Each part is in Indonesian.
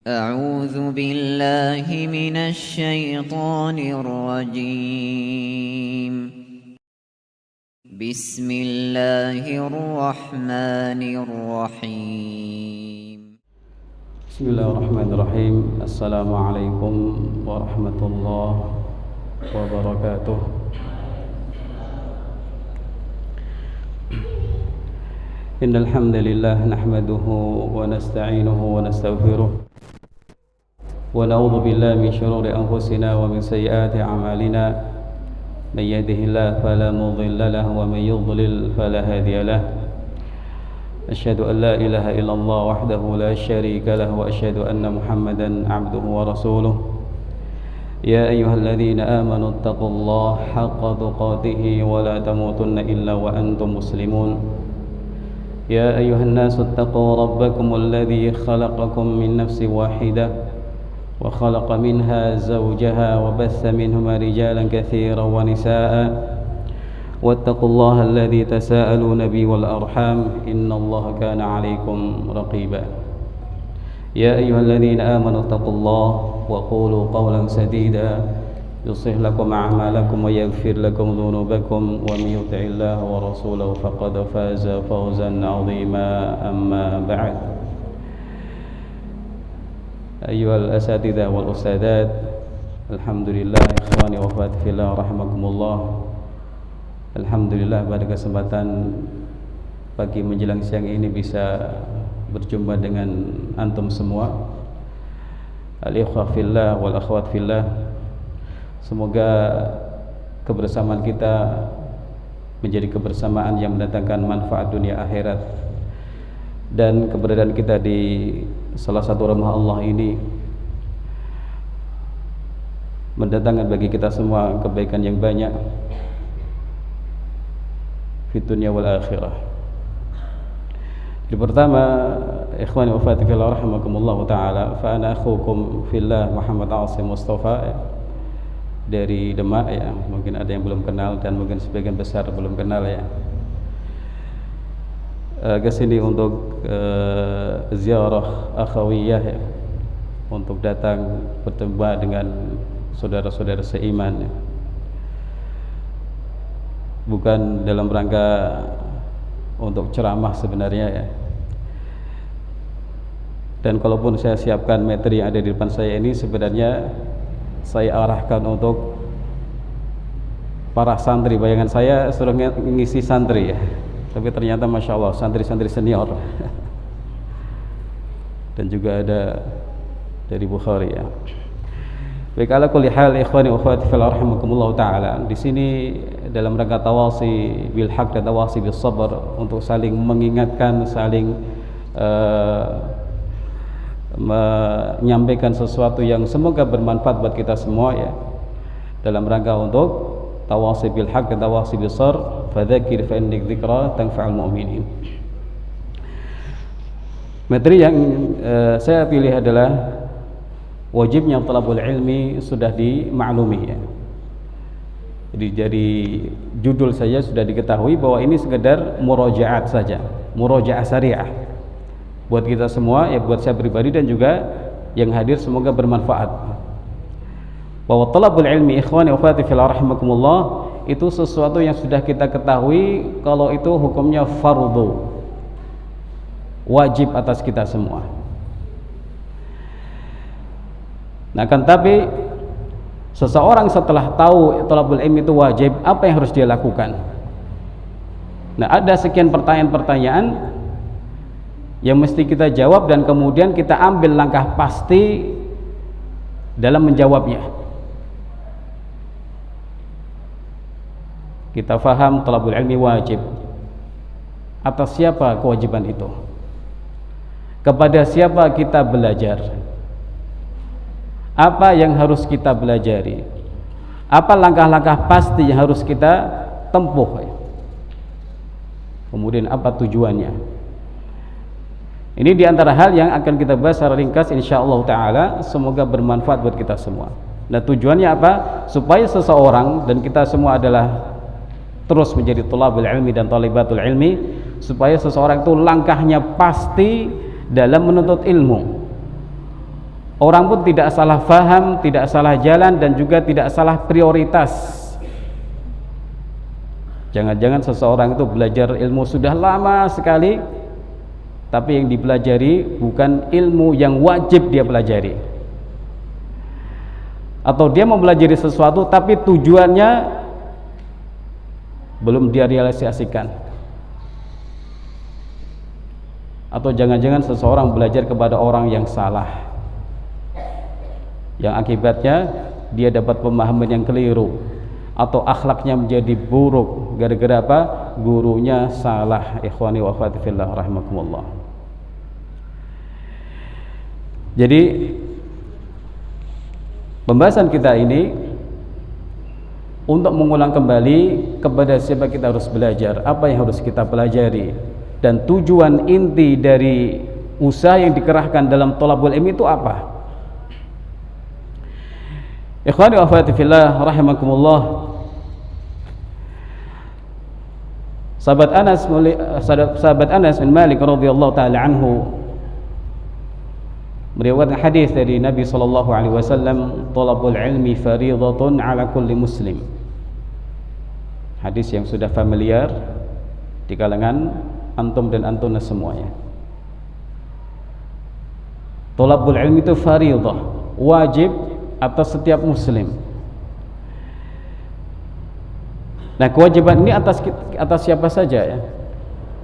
أعوذ بالله من الشيطان الرجيم. بسم الله الرحمن الرحيم. بسم الله الرحمن الرحيم. السلام عليكم ورحمة الله وبركاته. إن الحمد لله نحمده ونستعينه ونستغفره ونعوذ بالله من شرور أنفسنا ومن سيئات أعمالنا. من يهده الله فلا مضل له ومن يضلل فلا هادي له. أشهد أن لا إله إلا الله وحده لا شريك له وأشهد أن محمدا عبده ورسوله. يا أيها الذين آمنوا اتقوا الله حق تقاته ولا تموتن إلا وأنتم مسلمون. يا أيها الناس اتقوا ربكم الذي خلقكم من نفس واحدة وخلق منها زوجها وبث منهما رجالا كثيرا ونساء واتقوا الله الذي تساءلون به والأرحام إن الله كان عليكم رقيبا. يا أيها الذين آمنوا اتقوا الله وقولوا قولا سديدا يصلح لكم أعمالكم ويغفر لكم ذنوبكم ومن يطع الله ورسوله فقد فاز فوزا عظيما. أما بعد، أيها الأساتذة والأستاذات، alhamdulillah ikhwani wa akhwati fillah rahimakumullah. Alhamdulillah pada kesempatan pagi menjelang siang ini bisa berjumpa dengan antum semua, al-ikhwah fillah wal akhwat fillah. Semoga kebersamaan kita menjadi kebersamaan yang mendatangkan manfaat dunia akhirat, dan keberadaan kita di salah satu rumah Allah ini mendatangkan bagi kita semua kebaikan yang banyak di dunia wal akhirah. Yang pertama, ikhwani wa akhwati fillah rahimakumullah taala, fa ana akhukum fillah Muhammad Asim Mustafa dari Demak ya. Mungkin ada yang belum kenal dan mungkin sebagian besar belum kenal ya. Kesini untuk ziarah akhawiyah ya, untuk datang bertemu dengan saudara-saudara seiman ya. Bukan dalam rangka untuk ceramah sebenarnya ya. Dan kalaupun saya siapkan materi yang ada di depan saya ini, sebenarnya saya arahkan untuk para santri. Bayangan saya sudah ngisi santri ya, tapi ternyata Masya Allah santri-santri senior dan juga ada dari Bukhari ya. Baik, ala kulli hal ikhwani wa akhwati fillah rahimakumullah taala, di sini dalam rangka tawasi bil haq dan tawasi bis sabr, untuk saling mengingatkan, saling menyampaikan sesuatu yang semoga bermanfaat buat kita semua ya, dalam rangka untuk tawasi bil haq dan tawasi bis sabr. Fadzakir fa inna dzikra tanfa'ul mu'minin. Materi yang saya pilih adalah wajibnya thalabul ilmi sudah dimaklumi ya. Jadi dari judul saya sudah diketahui bahwa ini sekedar murajaat saja, murajaah syariah buat kita semua ya, buat saya pribadi dan juga yang hadir, semoga bermanfaat. Bahwa thalabul ilmi ikhwani wa akhwati fillah rahimakumullah itu sesuatu yang sudah kita ketahui kalau itu hukumnya fardhu, wajib atas kita semua. Nah, kan tapi seseorang setelah tahu thalabul ilmi itu wajib, apa yang harus dia lakukan? Nah, ada sekian pertanyaan-pertanyaan yang mesti kita jawab dan kemudian kita ambil langkah pasti dalam menjawabnya. Kita faham thalabul ilmi wajib. Atas siapa kewajiban itu? Kepada siapa kita belajar? Apa yang harus kita pelajari? Apa langkah-langkah pasti yang harus kita tempuh? Kemudian apa tujuannya? Ini diantara hal yang akan kita bahas secara ringkas insyaallah ta'ala. Semoga bermanfaat buat kita semua. Nah, tujuannya apa? Supaya seseorang dan kita semua adalah terus menjadi thalabul ilmi dan thalibatul ilmi, supaya seseorang itu langkahnya pasti dalam menuntut ilmu. Orang pun tidak salah faham, tidak salah jalan, dan juga tidak salah prioritas. Jangan-jangan seseorang itu belajar ilmu sudah lama sekali, tapi yang dipelajari bukan ilmu yang wajib dia pelajari. Atau dia mempelajari sesuatu tapi tujuannya belum dia realisasikan. Atau jangan-jangan seseorang belajar kepada orang yang salah, yang akibatnya dia dapat pemahaman yang keliru, atau akhlaknya menjadi buruk gara-gara apa? Gurunya salah. Ikhwani wa akhwati fillah rahimakumullah. Jadi pembahasan kita ini untuk mengulang kembali kepada siapa kita harus belajar, apa yang harus kita pelajari, dan tujuan inti dari usaha yang dikerahkan dalam thalabul ilmi itu apa. Ikhwani wa akhwati fillah rahimakumullah. Sahabat Anas bin Malik radhiyallahu taala anhu meriwayatkan hadis dari Nabi sallallahu alaihi wasallam, "Thalabul ilmi fariidatun 'ala kulli muslim." Hadis yang sudah familiar di kalangan antum dan antuna semuanya. Thalabul ilmi itu fariidah, wajib atas setiap muslim. Nah, kewajiban ini atas siapa saja ya?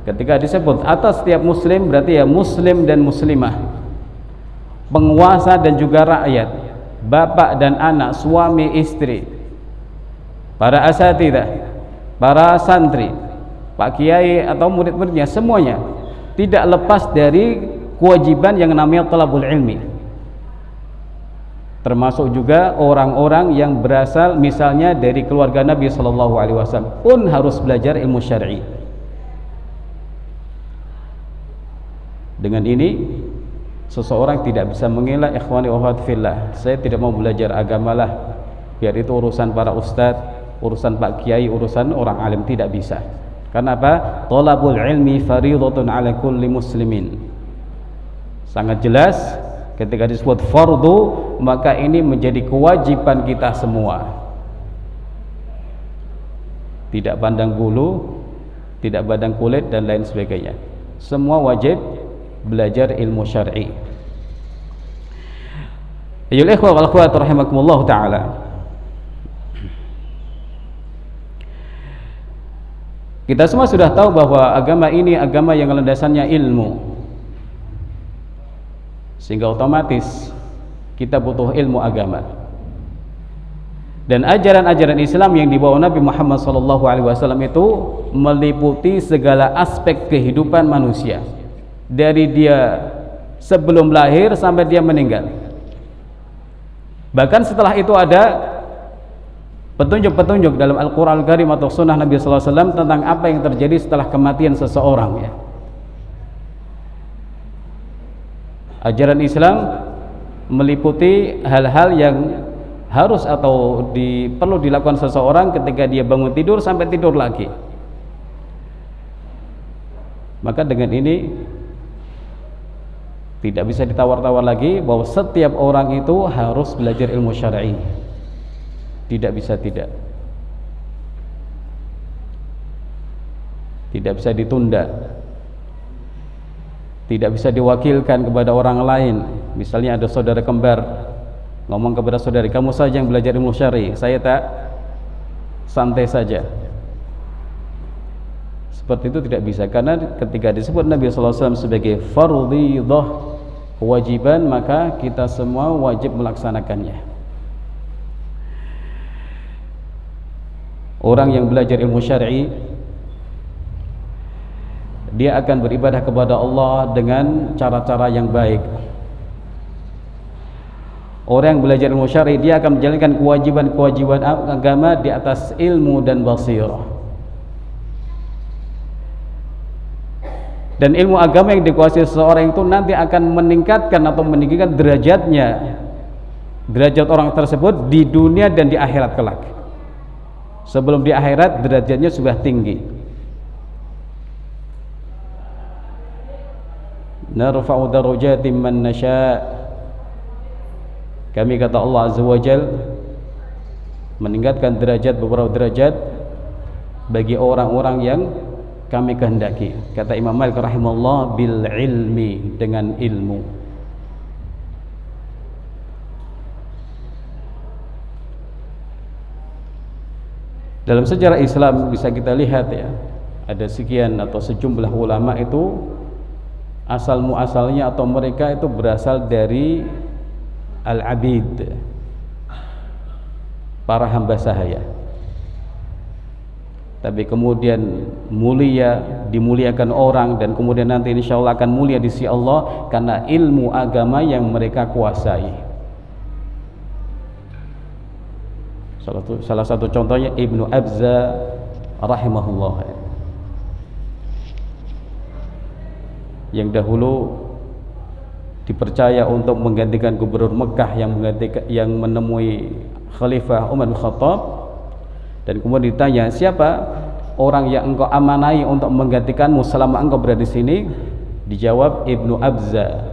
Ketika disebut atas setiap muslim, berarti ya muslim dan muslimah, penguasa dan juga rakyat, bapak dan anak, suami istri, para asatidzah, para santri, pak kiai atau murid-muridnya, semuanya tidak lepas dari kewajiban yang namanya thalabul ilmi. Termasuk juga orang-orang yang berasal misalnya dari keluarga Nabi sallallahu alaihi wasallam pun harus belajar ilmu syar'i. Dengan ini seseorang tidak bisa mengelak, ikhwani wa akhwati fillah, saya tidak mau belajar agama lah, biar itu urusan para ustadz, urusan pak kiai, urusan orang alim. Tidak bisa. Karena apa? Thalabul ilmi fariidatun 'ala kulli muslimin. Sangat jelas ketika disebut fardu, maka ini menjadi kewajiban kita semua. Tidak pandang bulu, tidak pandang kulit dan lain sebagainya. Semua wajib belajar ilmu syar'i. Ayyuhal ikhwah wal akhwat rahimakumullah taala. Kita semua sudah tahu bahwa agama ini agama yang landasannya ilmu. Sehingga otomatis kita butuh ilmu agama. Dan ajaran-ajaran Islam yang dibawa Nabi Muhammad SAW itu meliputi segala aspek kehidupan manusia, dari dia sebelum lahir sampai dia meninggal. Bahkan setelah itu ada petunjuk-petunjuk dalam Al-Quran Al-Karim atau Sunnah Nabi SAW tentang apa yang terjadi setelah kematian seseorang ya. Ajaran Islam meliputi hal-hal yang harus atau perlu dilakukan seseorang ketika dia bangun tidur sampai tidur lagi. Maka dengan ini tidak bisa ditawar-tawar lagi bahwa setiap orang itu harus belajar ilmu syar'i. Tidak bisa tidak. Tidak bisa ditunda. Tidak bisa diwakilkan kepada orang lain. Misalnya ada saudara kembar ngomong kepada saudari, kamu saja yang belajar ilmu syar'i, saya tak, santai saja. Seperti itu tidak bisa, karena ketika disebut Nabi SAW sebagai fardhidah, kewajiban, maka kita semua wajib melaksanakannya. Orang yang belajar ilmu syar'i, dia akan beribadah kepada Allah dengan cara-cara yang baik. Orang yang belajar ilmu syar'i, dia akan menjalankan kewajiban-kewajiban agama di atas ilmu dan basirah. Dan ilmu agama yang dikuasai seseorang itu nanti akan meningkatkan atau meninggikan derajatnya, derajat orang tersebut di dunia dan di akhirat kelak. Sebelum di akhirat derajatnya sudah tinggi. Narfa'u darajatin man nasha' Kami, kata Allah Azza wa Jal, meningkatkan derajat, beberapa derajat bagi orang-orang yang kami kehendaki. Kata Imam Malik rahimahullah, bil ilmi, dengan ilmu. Dalam sejarah Islam bisa kita lihat ya, ada sekian atau sejumlah ulama itu asal muasalnya atau mereka itu berasal dari al-abid, para hamba sahaya. Tapi kemudian dimuliakan orang, dan kemudian nanti insya Allah akan mulia di sisi Allah karena ilmu agama yang mereka kuasai. Salah satu contohnya Ibnu Abza rahimahullah, yang dahulu dipercaya untuk menggantikan gubernur Mekah yang menemui Khalifah Umar bin Khattab. Dan kemudian ditanya, siapa orang yang engkau amanai untuk menggantikanmu selama engkau berada di sini? Dijawab Ibnu Abza.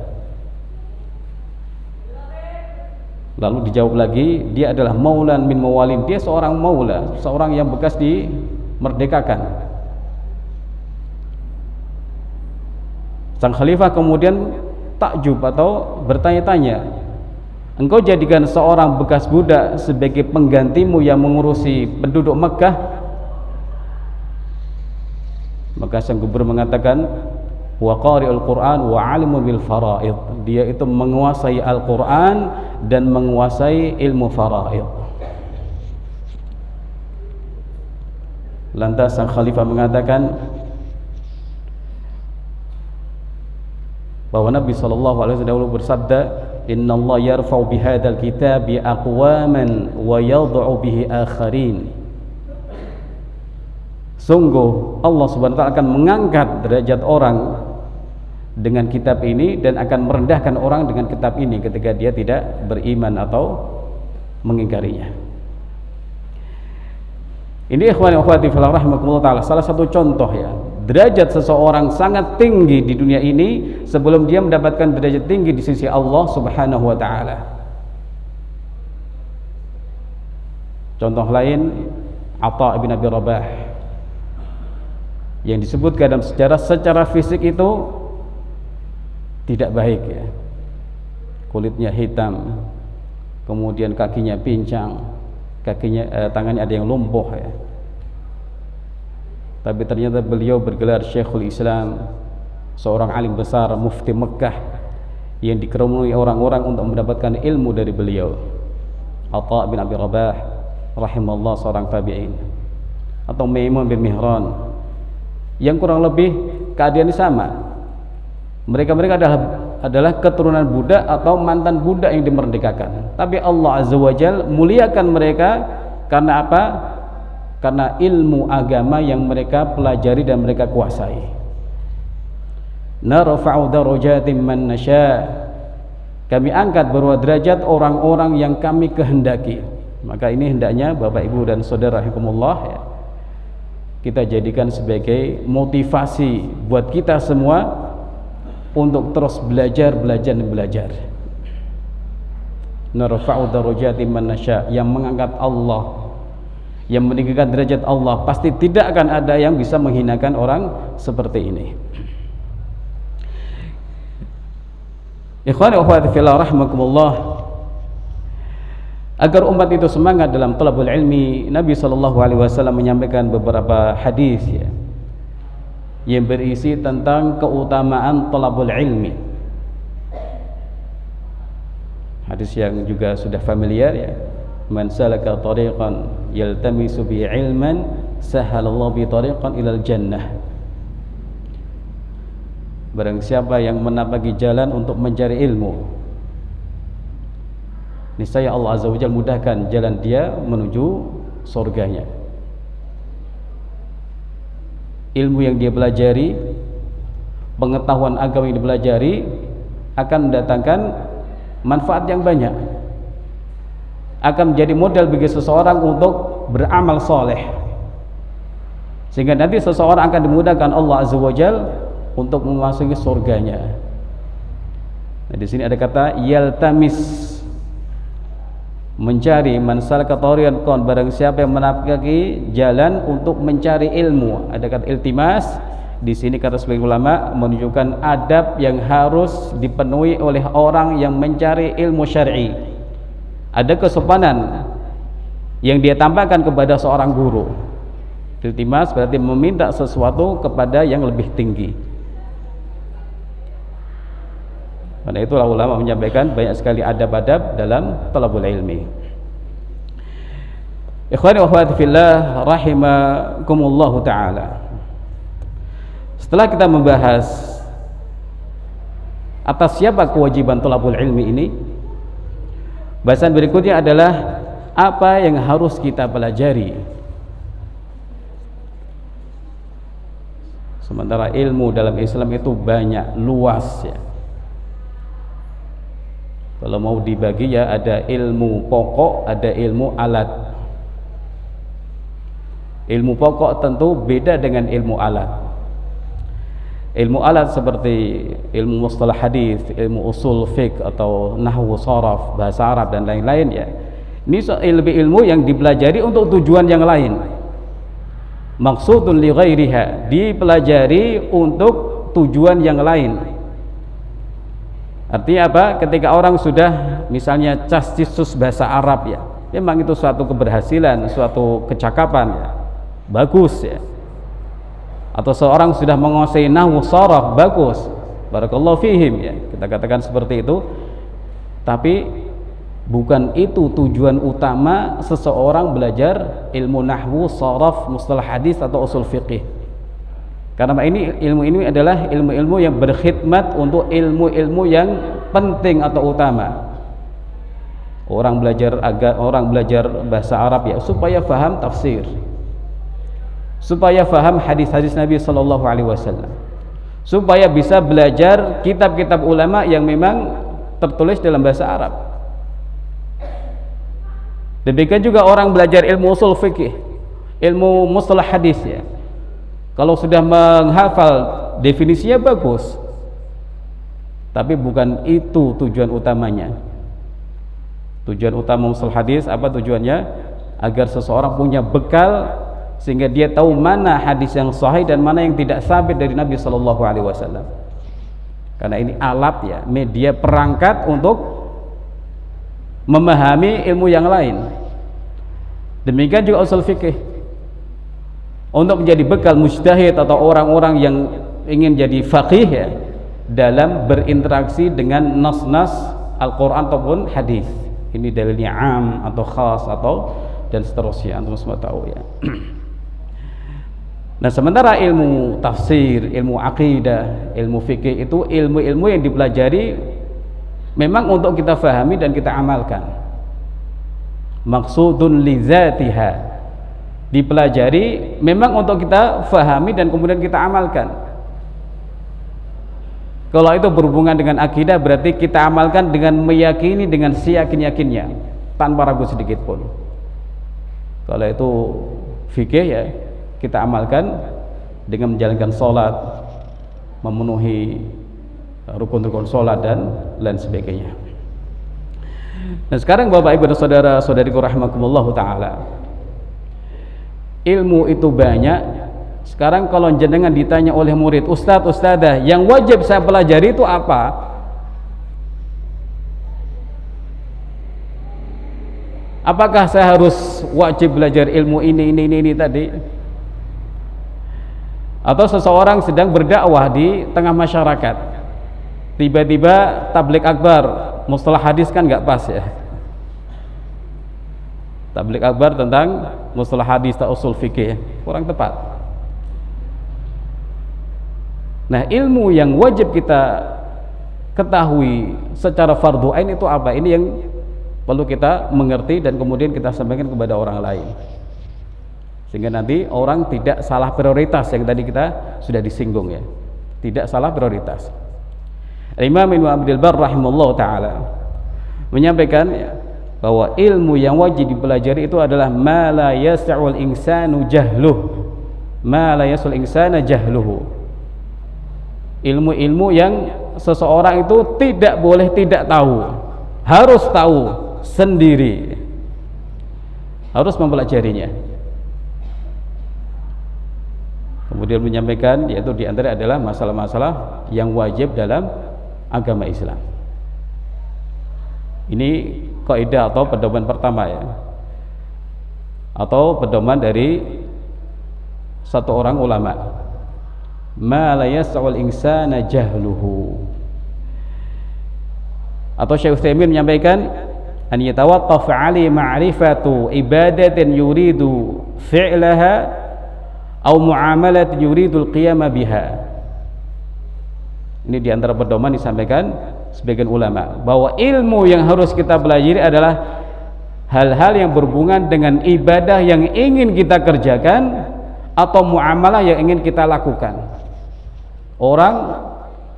Lalu dijawab lagi, dia adalah maulan min mawalin, dia seorang maula, seorang yang bekas dimerdekakan. Sang khalifah kemudian takjub atau bertanya-tanya, engkau jadikan seorang bekas budak sebagai penggantimu yang mengurusi penduduk Mekah? Maka sang gubernur mengatakan, wa qari'ul Qur'an wa alimun bil faraid, dia itu menguasai Al-Qur'an dan menguasai ilmu faraid. Lantas sang khalifah mengatakan bahwa Nabi SAW dahulu bersabda, inna Allah yarfa'u bihadal kitabi aqwaman wa yad'u bihi akharin. Sungguh Allah Subhanahu wa ta'ala akan mengangkat derajat orang dengan kitab ini dan akan merendahkan orang dengan kitab ini ketika dia tidak beriman atau mengingkarinya. Ini ikhwani wa akhwati fillah rahimakumullah ta'ala, salah satu contoh ya, derajat seseorang sangat tinggi di dunia ini sebelum dia mendapatkan derajat tinggi di sisi Allah Subhanahu wa ta'ala. Contoh lain, Atha bin Abi Rabah, yang disebutkan dalam sejarah secara fisik itu tidak baik ya, kulitnya hitam, kemudian kakinya pincang, tangannya ada yang lumpuh ya. Tapi ternyata beliau bergelar Syekhul Islam, seorang alim besar, mufti Mekah yang dikerumuni orang-orang untuk mendapatkan ilmu dari beliau. Atha bin Abi Rabah rahimahullah, seorang tabi'in. Atau Maimun bin Mihran, yang kurang lebih keadaannya sama. Mereka adalah keturunan budak atau mantan budak yang dimerdekakan. Tapi Allah Azza wa Jalla muliakan mereka karena apa? Karena ilmu agama yang mereka pelajari dan mereka kuasai. Narfa'u darajatin man nasya, kami angkat beberapa derajat orang-orang yang kami kehendaki. Maka ini hendaknya Bapak Ibu dan Saudara rahimakumullah ya, kita jadikan sebagai motivasi buat kita semua untuk terus belajar. Narfa'u darajatin man nasya, yang mengangkat Allah, yang meninggikan derajat Allah, pasti tidak akan ada yang bisa menghinakan orang seperti ini. Ikhwani wa akhwati fillah rahimakumullah, agar umat itu semangat dalam talabul ilmi, Nabi SAW menyampaikan beberapa hadis ya, yang berisi tentang keutamaan talabul ilmi. Hadis yang juga sudah familiar ya, man salaka tariqan yaltamisu bi ilman sahalallahu bi tariqan ilal jannah. Barang siapa yang menapaki jalan untuk mencari ilmu, niscaya Allah Azza wa Jalla mudahkan jalan dia menuju surganya. Ilmu yang dia pelajari, pengetahuan agama yang dipelajari akan mendatangkan manfaat yang banyak, akan menjadi modal bagi seseorang untuk beramal soleh, sehingga nanti seseorang akan dimudahkan Allah Azza wa Jalla untuk memasuki surganya. Nah, di sini ada kata yaltamis, mencari, man salaka tariqan kon, barang siapa yang menapaki jalan untuk mencari ilmu. Ada kata iltimas di sini, kata sebagian ulama menunjukkan adab yang harus dipenuhi oleh orang yang mencari ilmu syar'i. Ada kesopanan yang dia tampakkan kepada seorang guru. Iltimas berarti meminta sesuatu kepada yang lebih tinggi. Karena itulah ulama menyampaikan banyak sekali adab-adab dalam talabul ilmi. Ikhwani wa akhwati fillah rahimakumullah ta'ala. Setelah kita membahas atas siapa kewajiban talabul ilmi ini, bahasan berikutnya adalah apa yang harus kita pelajari. Sementara ilmu dalam Islam itu banyak, luas ya. Kalau mau dibagi ya, ada ilmu pokok, ada ilmu alat. Ilmu pokok tentu beda dengan ilmu alat. Ilmu alat seperti ilmu mustalah hadis, ilmu usul fiqh atau nahwu sharaf, bahasa Arab dan lain-lain ya. Ini ilmu yang dipelajari untuk tujuan yang lain. Maksudun li ghairiha, dipelajari untuk tujuan yang lain. Artinya apa? Ketika orang sudah misalnya cascisus bahasa Arab ya, memang itu suatu keberhasilan, suatu kecakapan ya, bagus ya. Atau seorang sudah menguasai nahwu sharaf, bagus, barakallahu fihim ya, kita katakan seperti itu. Tapi bukan itu tujuan utama seseorang belajar ilmu nahwu, sharaf, mustalah hadis atau usul fiqih. Karena ini ilmu ini adalah ilmu-ilmu yang berkhidmat untuk ilmu-ilmu yang penting atau utama. Orang belajar bahasa Arab ya supaya faham tafsir, supaya faham hadis-hadis Nabi sallallahu alaihi wasallam, supaya bisa belajar kitab-kitab ulama yang memang tertulis dalam bahasa Arab. Demikian juga orang belajar ilmu usul fikih, ilmu mustalah hadis ya. Kalau sudah menghafal definisinya bagus, tapi bukan itu tujuan utamanya. Tujuan utama usul hadis apa tujuannya? Agar seseorang punya bekal sehingga dia tahu mana hadis yang sahih dan mana yang tidak sabit dari Nabi sallallahu alaihi wasallam. Karena ini alat ya, media perangkat untuk memahami ilmu yang lain. Demikian juga usul fikih, untuk menjadi bekal mujtahid atau orang-orang yang ingin jadi faqih ya, dalam berinteraksi dengan nas-nas Al-Quran ataupun hadis. Ini dalilnya am atau khas atau dan seterusnya, antum semua tahu ya. Nah, sementara ilmu tafsir, ilmu aqidah, ilmu fikih itu ilmu-ilmu yang dipelajari memang untuk kita fahami dan kita amalkan. Maksudun li zatiha, dipelajari memang untuk kita fahami dan kemudian kita amalkan. Kalau itu berhubungan dengan akidah, berarti kita amalkan dengan meyakini dengan seyakin-yakinnya tanpa ragu sedikit pun. Kalau itu fikih ya, kita amalkan dengan menjalankan sholat, memenuhi rukun-rukun sholat dan lain sebagainya. Nah, sekarang Bapak Ibu dan saudara-saudariku rahimakumullahu ta'ala, ilmu itu banyak. Sekarang kalau jenengan ditanya oleh murid, ustadz, ustadzah, yang wajib saya pelajari itu apa? Apakah saya harus wajib belajar ilmu ini tadi? Atau seseorang sedang berdakwah di tengah masyarakat, tiba-tiba tabligh akbar, mustalah hadis kan nggak pas ya. Tabligh akbar tentang mustalah hadis atau usul fikih kurang tepat. Nah, ilmu yang wajib kita ketahui secara fardu ain itu apa? Ini yang perlu kita mengerti dan kemudian kita sampaikan kepada orang lain, sehingga nanti orang tidak salah prioritas yang tadi kita sudah disinggung ya. Tidak salah prioritas. Imam Ibnu Abdul Barr rahimahullah ta'ala menyampaikan ya, bahwa ilmu yang wajib dipelajari itu adalah ma la yas'ul insanu jahluh, ma la yas'ul insana jahluhu. Ilmu-ilmu yang seseorang itu tidak boleh tidak tahu, harus tahu sendiri. harus mempelajarinya. Kemudian menyampaikan yaitu di antara adalah masalah-masalah yang wajib dalam agama Islam. Ini kaidah atau pedoman pertama ya, atau pedoman dari satu orang ulama. Ma la yas'ul insana jahluhu. Atau Syekh Utsaimin menyampaikan an yatawaqqaf 'ali ma'rifatu ibadatin yuridu fi'laha aw muamalat yuridul qiyama biha. Ini di antara pedoman disampaikan sebagian ulama bahwa ilmu yang harus kita pelajari adalah hal-hal yang berhubungan dengan ibadah yang ingin kita kerjakan atau muamalah yang ingin kita lakukan. Orang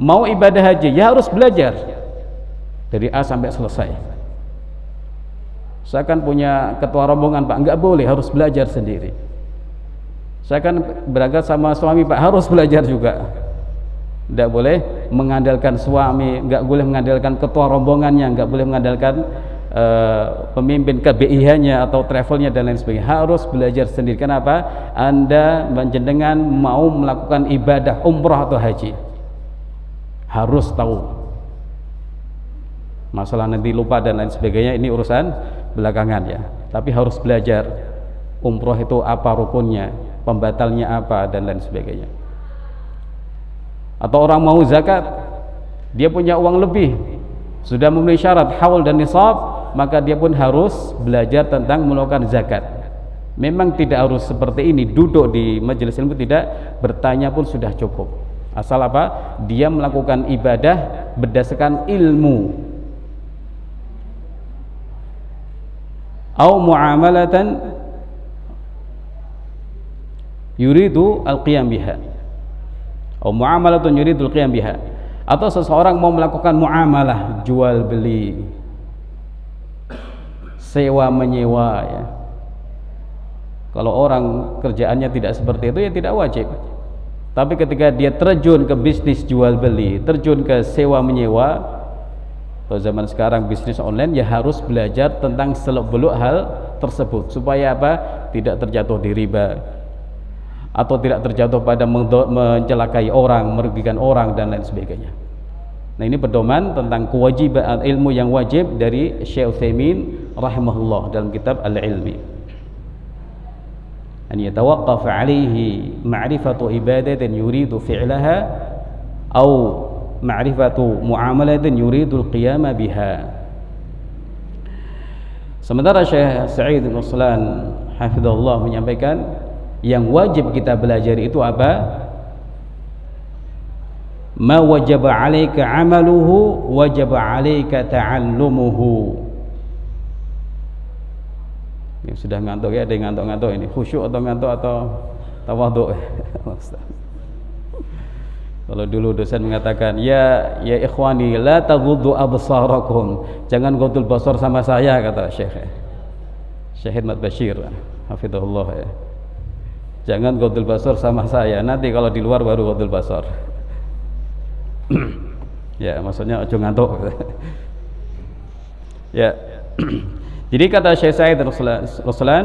mau ibadah haji ya harus belajar dari A sampai selesai. Saya kan punya ketua rombongan Pak, enggak boleh, harus belajar sendiri. Saya kan berangkat sama suami Pak, harus belajar juga. Tidak boleh mengandalkan suami, nggak boleh mengandalkan ketua rombongannya, nggak boleh mengandalkan pemimpin KBIH-nya atau travelnya dan lain sebagainya. Harus belajar sendiri. Kenapa? Anda menjenengan mau melakukan ibadah umrah atau haji, harus tahu. Masalah nanti lupa dan lain sebagainya ini urusan belakangan ya. Tapi harus belajar umrah itu apa rukunnya, pembatalnya apa dan lain sebagainya. Atau orang mau zakat, dia punya uang lebih, sudah memenuhi syarat haul dan nisab, maka dia pun harus belajar tentang melakukan zakat. Memang tidak harus seperti ini, duduk di majelis ilmu tidak, bertanya pun sudah cukup. Asal apa? Dia melakukan ibadah berdasarkan ilmu. Au muamalatan yuridu al-qiyam biha. Au muamalatun yuridul qiyam biha. Atau seseorang mau melakukan muamalah, jual beli, sewa menyewa ya. Kalau orang kerjaannya tidak seperti itu ya tidak wajib. Tapi ketika dia terjun ke bisnis jual beli, terjun ke sewa menyewa, atau zaman sekarang bisnis online, ya harus belajar tentang seluk-beluk hal tersebut supaya apa? Tidak terjatuh di riba atau tidak terjatuh pada mencelakai orang, merugikan orang dan lain sebagainya. Nah, ini pedoman tentang kewajiban ilmu yang wajib dari Syekh Utsaimin rahimahullah dalam kitab Al-Ilmi. An yatawaqqaf 'alaihi ma'rifatu ibadatin yuridu fi'laha aw ma'rifatu muamalatin yuridu al-qiyama biha. Sementara Syekh Sa'id bin Ruslan hafizahullah menyampaikan yang wajib kita belajar itu apa? Ma wajaba 'alaika 'amaluhu wajaba 'alaika ta'allumuhu. Ini sudah ngantuk ya, ada yang ngantuk-ngantuk ini. Khusyuk atau ngantuk atau tawadhu? Kalau dulu dosen mengatakan, ya ikhwani la taghuddu absarakum. Jangan ghudul basar sama saya, kata Syekh Hidmat Bashir hafizahullah ya. Jangan ghudul basar sama saya, nanti kalau di luar baru ghudul basar. Ya, maksudnya ojo ngantuk. Ya. Jadi kata Syekh Sa'id Ruslan,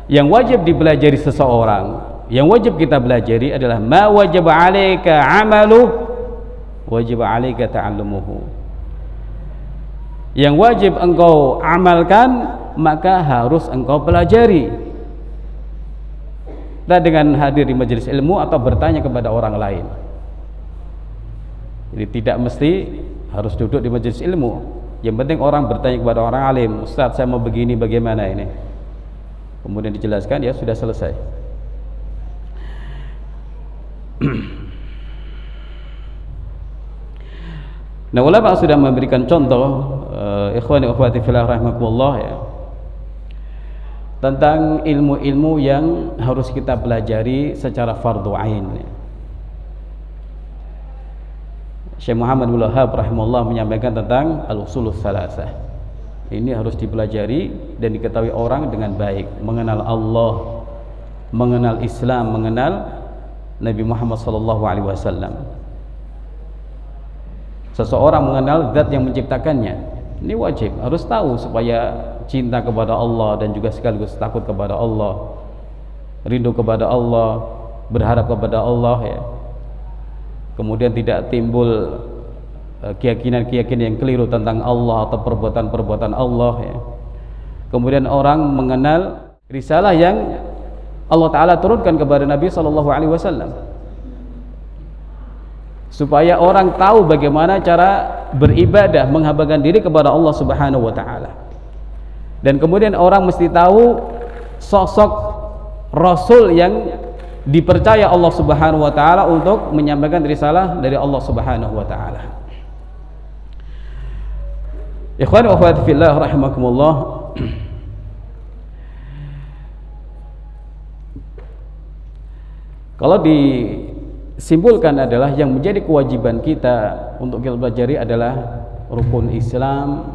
yang wajib dipelajari seseorang, yang wajib kita pelajari adalah ma wajib 'alaika 'amalu wajib 'alaika ta'allumuhu. Yang wajib engkau amalkan maka harus engkau pelajari. Kita dengan hadir di majelis ilmu atau bertanya kepada orang lain. Jadi tidak mesti harus duduk di majelis ilmu. Yang penting orang bertanya kepada orang alim, Ustaz saya mau begini bagaimana ini? Kemudian dijelaskan, ya sudah selesai. Nah, ulama sudah memberikan contoh ikhwani wa akhwati fillah rahimakumullah ya, tentang ilmu-ilmu yang harus kita pelajari secara fardhu ain. Syekh Muhammad bin Wahhab rahimahullah menyampaikan tentang al-usulus salasah. Ini harus dipelajari dan diketahui orang dengan baik, mengenal Allah, mengenal Islam, mengenal Nabi Muhammad SAW. Seseorang mengenal zat yang menciptakannya, ini wajib, harus tahu supaya cinta kepada Allah dan juga sekaligus takut kepada Allah, rindu kepada Allah, berharap kepada Allah ya. Kemudian tidak timbul keyakinan-keyakinan yang keliru tentang Allah atau perbuatan-perbuatan Allah ya. Kemudian orang mengenal risalah yang Allah Ta'ala turunkan kepada Nabi SAW, supaya orang tahu bagaimana cara beribadah, menghambakan diri kepada Allah Subhanahu wa Ta'ala. Dan kemudian orang mesti tahu sosok Rasul yang dipercaya Allah Subhanahu wa Ta'ala untuk menyampaikan risalah dari Allah Subhanahu wa Ta'ala. Ikhwan wa akhwat fillah rahimakumullah. Kalau disimpulkan adalah yang menjadi kewajiban kita untuk kita pelajari adalah rukun Islam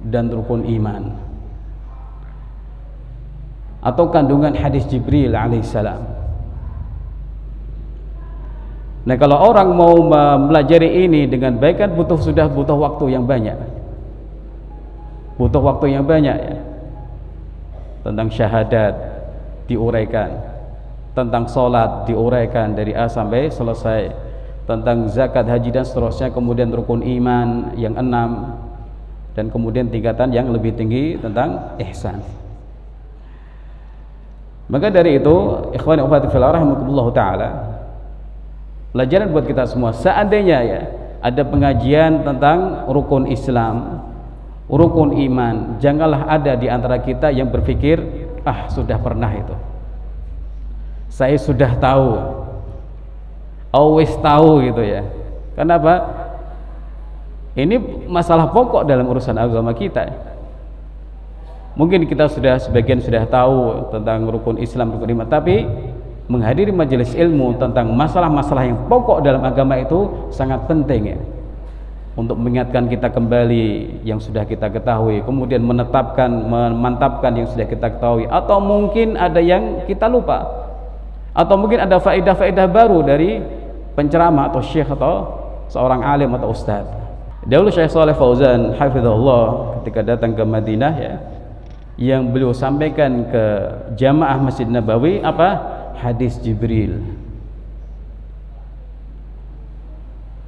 dan rukun iman, atau kandungan hadis Jibril alaihissalam. Nah, kalau orang mau mempelajari ini dengan baik kan butuh waktu yang banyak. Butuh waktu yang banyak ya. Tentang syahadat diuraikan, tentang sholat diuraikan dari A sampai selesai, tentang zakat, haji dan seterusnya, kemudian rukun iman yang 6, dan kemudian tingkatan yang lebih tinggi tentang ihsan. Maka dari itu, ikhwani wa akhwati fillah rahimakumullah taala, pelajaran buat kita semua, seandainya ya ada pengajian tentang rukun Islam, rukun iman, janganlah ada di antara kita yang berpikir, sudah pernah itu, saya sudah tahu, always tahu gitu ya. Kenapa? Ini masalah pokok dalam urusan agama kita. Mungkin kita sebagian sudah tahu tentang rukun Islam, rukun iman, tapi menghadiri majelis ilmu tentang masalah-masalah yang pokok dalam agama itu sangat penting ya, untuk mengingatkan kita kembali yang sudah kita ketahui, kemudian memantapkan yang sudah kita ketahui, atau mungkin ada yang kita lupa, atau mungkin ada faedah-faedah baru dari penceramah atau syekh atau seorang alim atau ustaz. Dahulu Syekh Shalih Fauzan hafizahullah ketika datang ke Madinah ya, yang beliau sampaikan ke jamaah Masjid Nabawi hadis Jibril.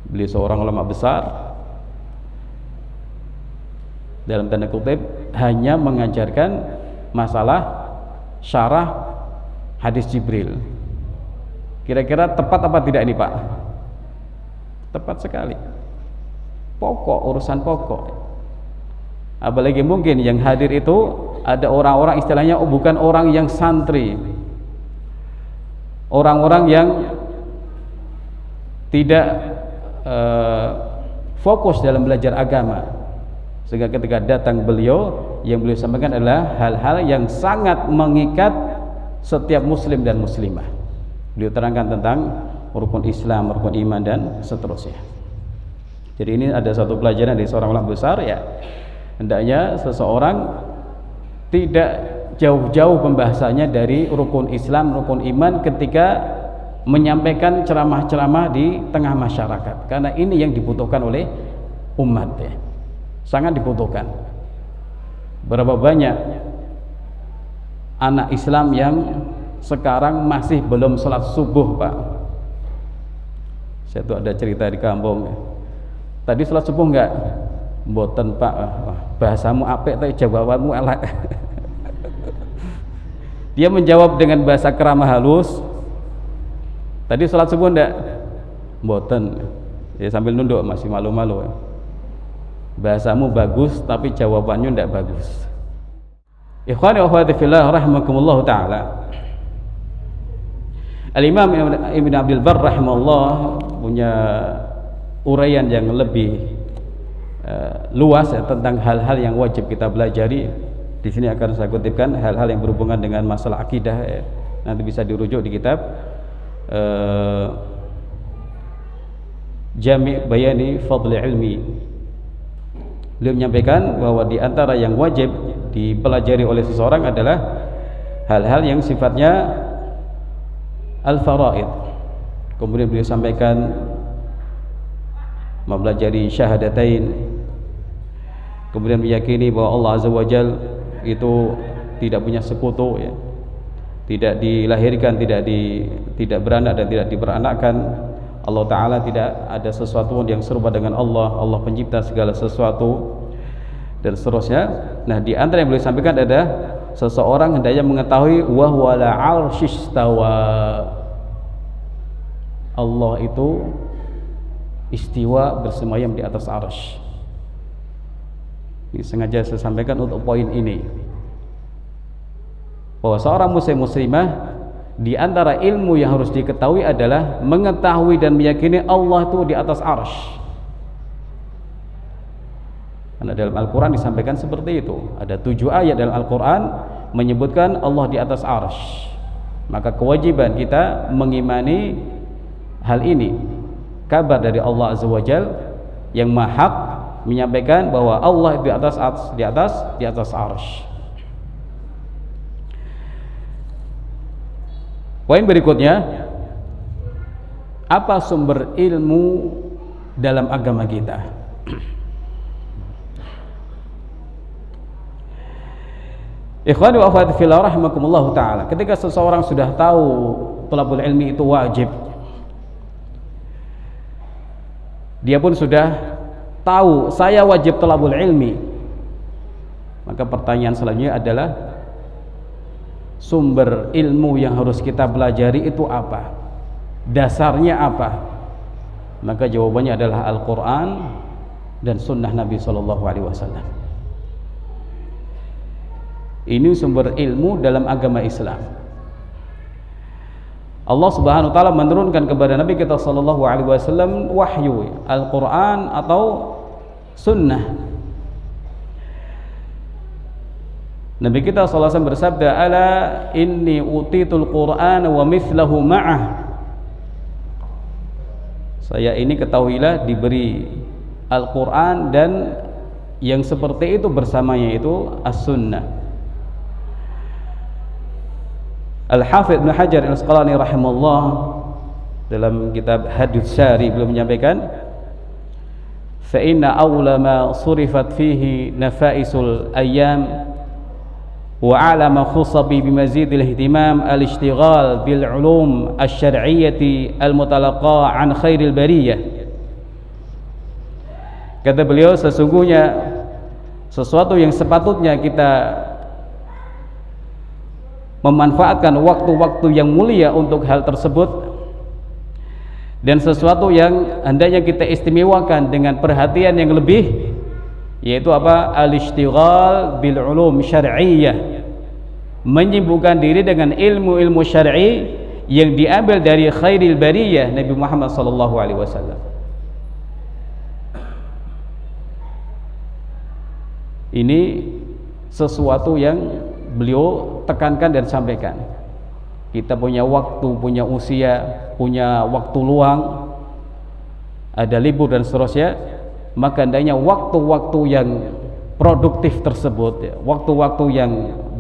Beliau seorang ulama besar, dalam tanda kutip hanya mengajarkan masalah syarah hadis Jibril. Kira-kira tepat apa tidak ini Pak? Tepat sekali. Pokok, urusan pokok. Apalagi mungkin yang hadir itu ada orang-orang istilahnya bukan orang yang santri, orang-orang yang tidak fokus dalam belajar agama, sehingga ketika datang beliau, yang beliau sampaikan adalah hal-hal yang sangat mengikat setiap muslim dan muslimah. Beliau terangkan tentang rukun Islam, rukun iman dan seterusnya. Jadi ini ada satu pelajaran dari seorang ulama besar ya, hendaknya seseorang tidak jauh-jauh pembahasannya dari rukun Islam, rukun iman ketika menyampaikan ceramah-ceramah di tengah masyarakat, karena ini yang dibutuhkan oleh umat ya, sangat dibutuhkan. Berapa banyak anak Islam yang sekarang masih belum sholat subuh Pak. Saya tuh ada cerita di kampung ya. Tadi sholat subuh enggak? Mboten Pak. Bahasamu apik tapi jawabanmu elek. Dia menjawab dengan bahasa keramah halus. Tadi sholat subuh enggak? Mboten. Ya sambil nunduk, masih malu-malu. Bahasamu bagus tapi jawabannya enggak bagus. Ikhwani wa akhwati fillah rahimakumullah taala. Al-Imam Ibn Abdul Barr rahimahullah punya uraian yang lebih luas ya, tentang hal-hal yang wajib kita pelajari. Di sini akan saya kutipkan hal-hal yang berhubungan dengan masalah akidah ya. Nanti bisa dirujuk di kitab Jami' Bayani Fadli Ilmi. Beliau menyampaikan bahwa di antara yang wajib dipelajari oleh seseorang adalah hal-hal yang sifatnya al-faraid. Kemudian beliau sampaikan mempelajari syahadatain, kemudian meyakini bahwa Allah Azza wa Jalla itu tidak punya sekutu ya, tidak dilahirkan, tidak beranak dan tidak diperanakkan. Allah Ta'ala tidak ada sesuatu yang serupa dengan Allah. Allah pencipta segala sesuatu dan seterusnya. Nah, di antara yang boleh sampaikan ada seseorang hendaknya mengetahui wa huwa ala arsyistawa. Allah itu istiwa bersemayam di atas arsy. Ini sengaja saya sampaikan untuk poin ini, bahwa seorang muslimah di antara ilmu yang harus diketahui adalah mengetahui dan meyakini Allah itu di atas arsy. Karena dalam Al-Quran disampaikan seperti itu. Ada 7 ayat dalam Al-Quran menyebutkan Allah di atas arsy. Maka kewajiban kita mengimani hal ini. Kabar dari Allah Azza wa Jalla yang maha hak menyampaikan bahwa Allah di atas arsy. Poin berikutnya, apa sumber ilmu dalam agama kita? Ikhwani wa akhwati fillah rahimakumullah ta'ala, ketika seseorang sudah tahu thalabul ilmi itu wajib, dia pun sudah tahu saya wajib thalabul ilmi, maka pertanyaan selanjutnya adalah sumber ilmu yang harus kita pelajari itu apa? Dasarnya apa? Maka jawabannya adalah Al-Quran dan Sunnah Nabi SAW. Ini sumber ilmu dalam agama Islam. Allah Subhanahu wa taala menurunkan kepada Nabi kita SAW wahyu, Al-Quran atau Sunnah. Nabi kita SAW bersabda, ala inni utitul Qur'an wa mithlahu ma'ah. Saya ini ketahuilah diberi Al-Quran dan yang seperti itu bersamanya itu As-Sunnah. Al-Hafidh Ibn Hajar Al-Asqalani rahimahullah dalam kitab Hadits Syari beliau menyampaikan, fa inna awla ma surifat fihi nafaisul ayyam wa ala ma khussa bi bimazidil ihtimam al-ishtighal bil ulum asy-syar'iyyati al-mutalaqqa an khairil bariyah. Kata beliau, sesungguhnya sesuatu yang sepatutnya kita memanfaatkan waktu-waktu yang mulia untuk hal tersebut, dan sesuatu yang hendaknya kita istimewakan dengan perhatian yang lebih, yaitu apa? Al-ishtighal bil ulum syar'iyyah, menyibukkan diri dengan ilmu-ilmu syar'i yang diambil dari khairil bariyah Nabi Muhammad SAW. Ini sesuatu yang beliau tekankan dan sampaikan. Kita punya waktu, punya usia, punya waktu luang, ada libur dan seterusnya, maka hendaknya waktu-waktu yang produktif tersebut, waktu-waktu yang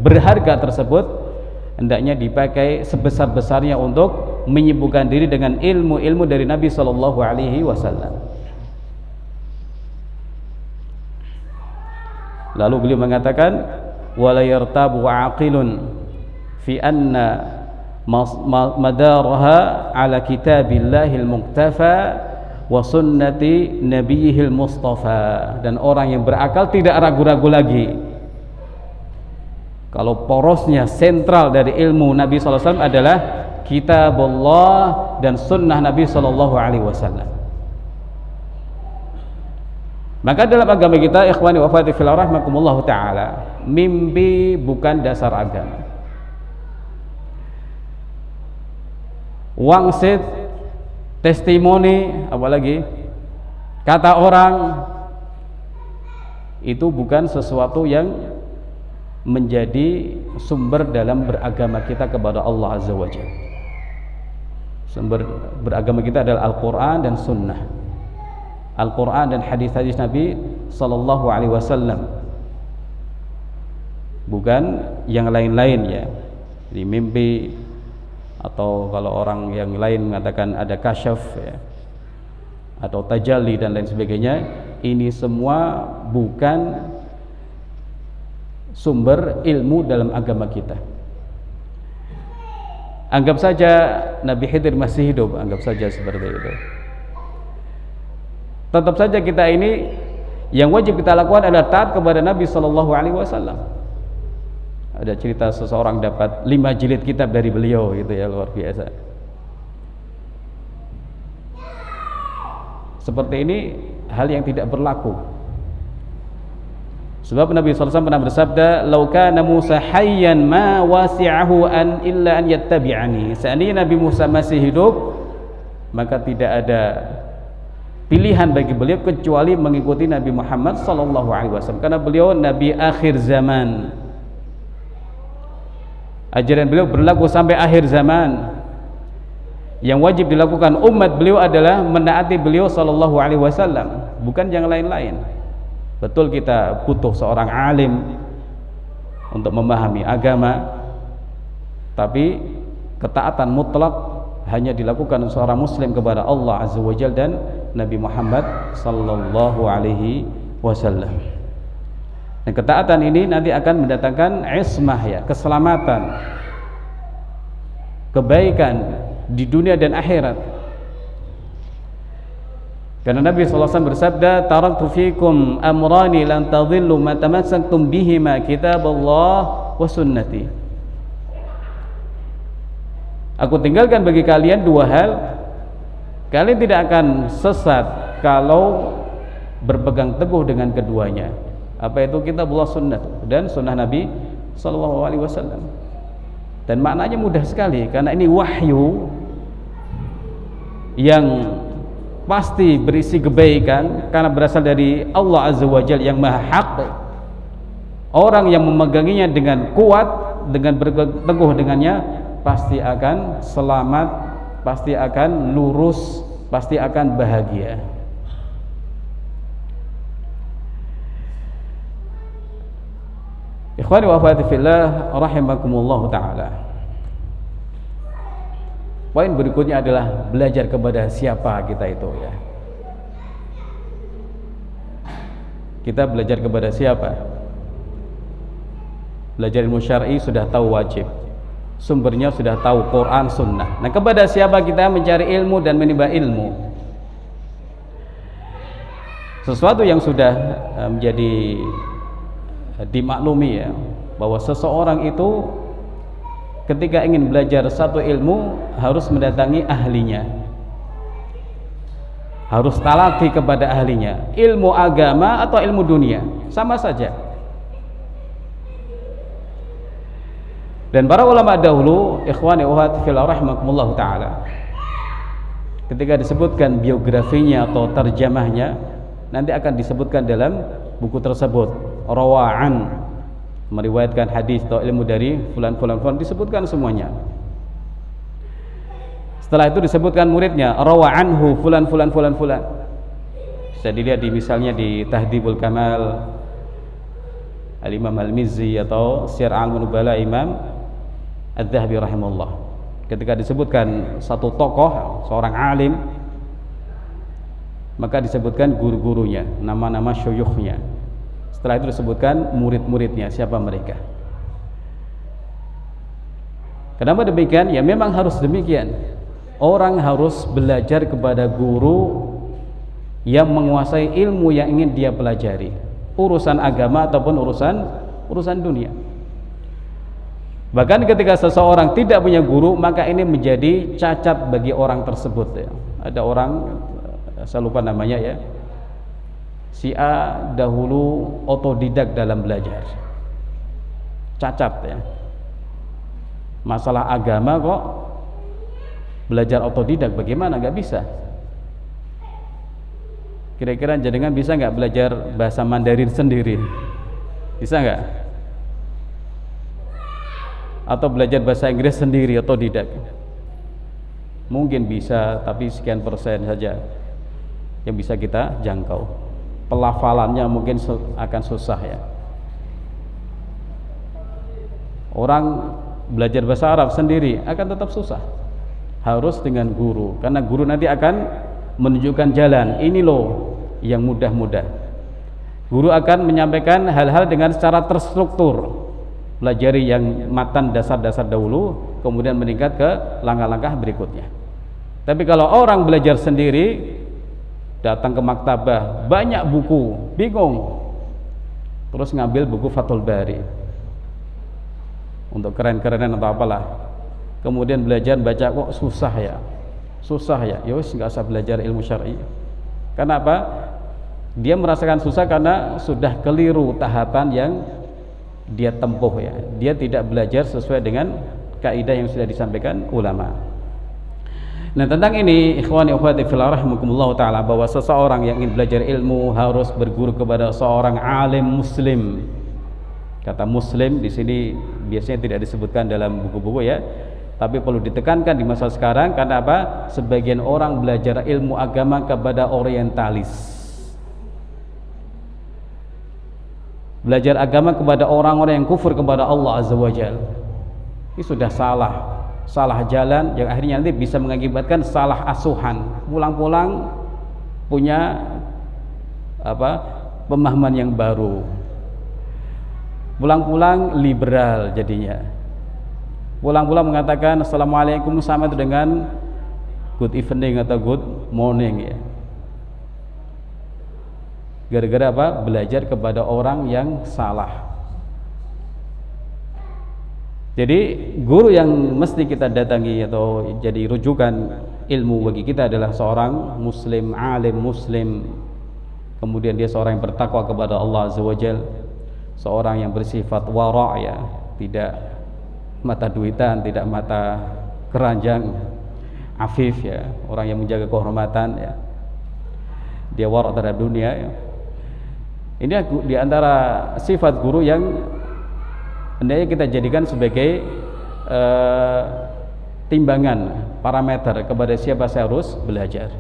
berharga tersebut, hendaknya dipakai sebesar-besarnya untuk menyibukkan diri dengan ilmu-ilmu dari Nabi SAW. Lalu beliau mengatakan, wala yartabu aqilun fi anna madaraha ala kitabillahil muqtafa wa sunnati nabiyihil mustafa. Dan orang yang berakal tidak ragu-ragu lagi kalau porosnya sentral dari ilmu Nabi SAW adalah kitabullah dan sunnah Nabi SAW. Maka dalam agama kita, ikhwani wa akhwati fillah rahimakumullah ta'ala, mimpi bukan dasar agama. Wangsit, testimoni, apalagi kata orang, itu bukan sesuatu yang menjadi sumber dalam beragama kita kepada Allah Azza wa Jalla. Sumber beragama kita adalah Al-Quran dan Sunnah, Al-Quran dan hadis-hadis Nabi Sallallahu Alaihi Wasallam, bukan yang lain-lain ya. Jadi mimpi, atau kalau orang yang lain mengatakan ada kasyaf ya, atau tajalli dan lain sebagainya, ini semua bukan sumber ilmu dalam agama kita. Anggap saja Nabi Khidir masih hidup, anggap saja seperti itu. Tetap saja kita ini yang wajib kita lakukan adalah taat kepada Nabi SAW. Ada cerita seseorang dapat 5 jilid kitab dari beliau, gitu ya, luar biasa. Seperti ini hal yang tidak berlaku. Sebab Nabi SAW pernah bersabda, "Lau kana Musa hayyan ma wasi'ahu an illa an yattabi'ani." Seandainya Nabi Musa masih hidup, maka tidak ada pilihan bagi beliau kecuali mengikuti Nabi Muhammad SAW, karena beliau Nabi akhir zaman. Ajaran beliau berlaku sampai akhir zaman. Yang wajib dilakukan umat beliau adalah menaati beliau SAW, bukan yang lain-lain. Betul kita butuh seorang alim untuk memahami agama, tapi ketaatan mutlak hanya dilakukan seorang muslim kepada Allah Azza wa Jalla dan Nabi Muhammad sallallahu alaihi wasallam. Dan ketaatan ini nanti akan mendatangkan ismah, ya, keselamatan, kebaikan di dunia dan akhirat. Karena Nabi SAW bersabda, "Taraktu fikum amrani lan tadhillu ma tamassaktum bihima kitaballah wa sunnati." Aku tinggalkan bagi kalian 2 hal, kalian tidak akan sesat kalau berpegang teguh dengan keduanya. Apa itu? Kitabullah, sunnah, dan sunnah Nabi SAW. Dan maknanya mudah sekali, karena ini wahyu yang pasti berisi kebaikan karena berasal dari Allah Azza wa Jalla yang maha hak. Orang yang memeganginya dengan kuat, dengan berteguh dengannya, pasti akan selamat, pasti akan lurus, pasti akan bahagia. Ikhwani wa akhwati fillah rahimakumullah ta'ala. Poin berikutnya adalah belajar kepada siapa kita itu, ya. Kita belajar kepada siapa? Belajar ilmu syar'i sudah tahu wajib, sumbernya sudah tahu Quran sunnah. Nah, kepada siapa kita mencari ilmu dan menimba ilmu? Sesuatu yang sudah menjadi dimaklumi, ya, bahwa seseorang itu ketika ingin belajar satu ilmu harus mendatangi ahlinya, harus talaqi kepada ahlinya. Ilmu agama atau ilmu dunia sama saja. Dan para ulama dahulu, ikhwani wa akhwati fillah rahimakumullah ta'ala, ketika disebutkan biografinya atau terjemahnya, nanti akan disebutkan dalam buku tersebut, rawa'an, meriwayatkan hadis atau ilmu dari fulan, disebutkan semuanya. Setelah itu disebutkan muridnya, rawa anhu fulan. Bisa dilihat di misalnya di Tahdhibul Kamal Al-Imam Al-Mizzi atau Syiar Al-Nubala Imam Adz-Dzahabi rahimahullah. Ketika disebutkan satu tokoh, seorang alim, maka disebutkan guru-gurunya, nama-nama syuyukhnya. Setelah itu disebutkan murid-muridnya, siapa mereka. Kenapa demikian? Ya memang harus demikian. Orang harus belajar kepada guru yang menguasai ilmu yang ingin dia pelajari, urusan agama ataupun urusan dunia. Bahkan ketika seseorang tidak punya guru, maka ini menjadi cacat bagi orang tersebut, ya. Ada orang, saya lupa namanya, ya, si A dahulu otodidak dalam belajar, cacat, ya. Masalah agama kok belajar otodidak, bagaimana? Gak bisa. Kira-kira jenengan bisa nggak belajar bahasa Mandarin sendiri? Bisa nggak? Atau belajar bahasa Inggris sendiri otodidak? Mungkin bisa, tapi sekian persen saja yang bisa kita jangkau. Pelafalannya mungkin akan susah, ya. Orang belajar bahasa Arab sendiri akan tetap susah, harus dengan guru, karena guru nanti akan menunjukkan jalan, ini loh yang mudah-mudah. Guru akan menyampaikan hal-hal dengan secara terstruktur, pelajari yang matan dasar-dasar dahulu, kemudian meningkat ke langkah-langkah berikutnya. Tapi kalau orang belajar sendiri, datang ke maktabah, banyak buku, bingung, terus ngambil buku Fathul Bari untuk keren-kerenan atau apalah, kemudian belajar baca kok susah ya, yowis nggak usah belajar ilmu syar'i. Kenapa? Dia merasakan susah karena sudah keliru tahapan yang dia tempuh ya. Dia tidak belajar sesuai dengan kaidah yang sudah disampaikan ulama. Nah, tentang ini ikhwani akhwati fillah rahimakumullah taala, bahwa seseorang yang ingin belajar ilmu harus berguru kepada seorang alim muslim. Kata muslim di sini biasanya tidak disebutkan dalam buku-buku ya, tapi perlu ditekankan di masa sekarang. Karena apa? Sebagian orang belajar ilmu agama kepada orientalis, belajar agama kepada orang-orang yang kufur kepada Allah Azza wa Jalla. Ini sudah salah jalan yang akhirnya nanti bisa mengakibatkan salah asuhan. Pulang-pulang punya pemahaman yang baru. Pulang-pulang liberal jadinya. Pulang-pulang mengatakan assalamualaikum sama itu dengan good evening atau good morning ya. Gara-gara apa? Belajar kepada orang yang salah. Jadi guru yang mesti kita datangi atau jadi rujukan ilmu bagi kita adalah seorang muslim, alim muslim. Kemudian dia seorang yang bertakwa kepada Allah Azza wa Jalla, seorang yang bersifat wara' ya, tidak mata duitan, tidak mata keranjang, afif ya, orang yang menjaga kehormatan ya. Dia wara' terhadap dunia ya. Ini di antara sifat guru yang hendaknya kita jadikan sebagai timbangan, parameter kepada siapa saya harus belajar.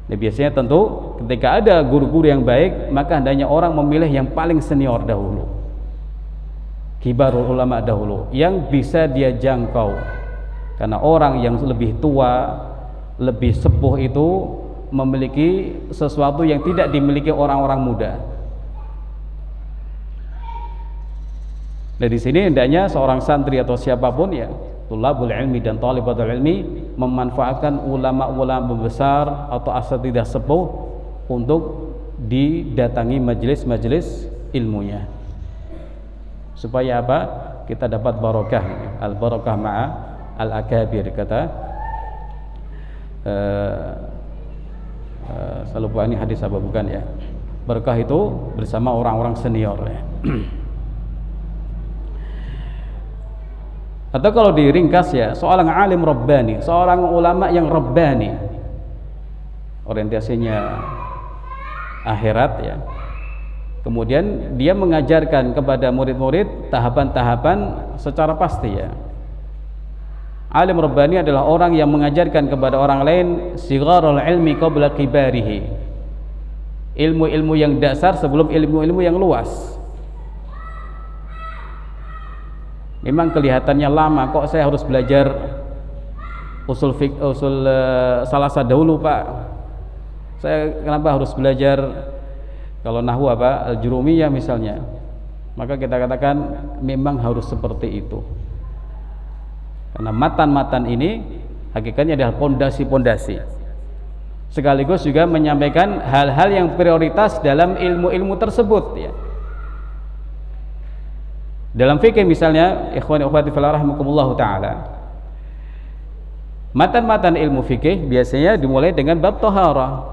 Nah, biasanya tentu ketika ada guru-guru yang baik, maka hendaknya orang memilih yang paling senior dahulu, kibarul ulama dahulu, yang bisa dia jangkau. Karena orang yang lebih tua, lebih sepuh itu memiliki sesuatu yang tidak dimiliki orang-orang muda. Nah, di sini hendaknya seorang santri atau siapapun ya, tulabul ilmi dan thalibatul ilmi, memanfaatkan ulama-ulama besar atau asatidzah sepuh untuk didatangi majelis-majelis ilmunya. Supaya apa? Kita dapat barokah. Al barokah ma'a al akabir, kata saya lupa ini hadis apa bukan ya. Berkah itu bersama orang-orang senior ya. Atau kalau diringkas ya, seorang alim rabbani, seorang ulama yang rabbani, orientasinya akhirat ya. Kemudian dia mengajarkan kepada murid-murid tahapan-tahapan secara pasti ya. Alim rabbani adalah orang yang mengajarkan kepada orang lain sigharul ilmi qabla kibarihi, ilmu-ilmu yang dasar sebelum ilmu-ilmu yang luas. Memang kelihatannya lama, kok saya harus belajar usul salasa dahulu Pak, saya kenapa harus belajar kalau nahwu apa al-jurumiyah misalnya. Maka kita katakan memang harus seperti itu. Karena matan-matan ini hakikatnya adalah pondasi-pondasi, sekaligus juga menyampaikan hal-hal yang prioritas dalam ilmu-ilmu tersebut ya. Dalam fikih misalnya, ikhwani akhwati fillah rahimakumullah taala, matan-matan ilmu fikih biasanya dimulai dengan bab taharah,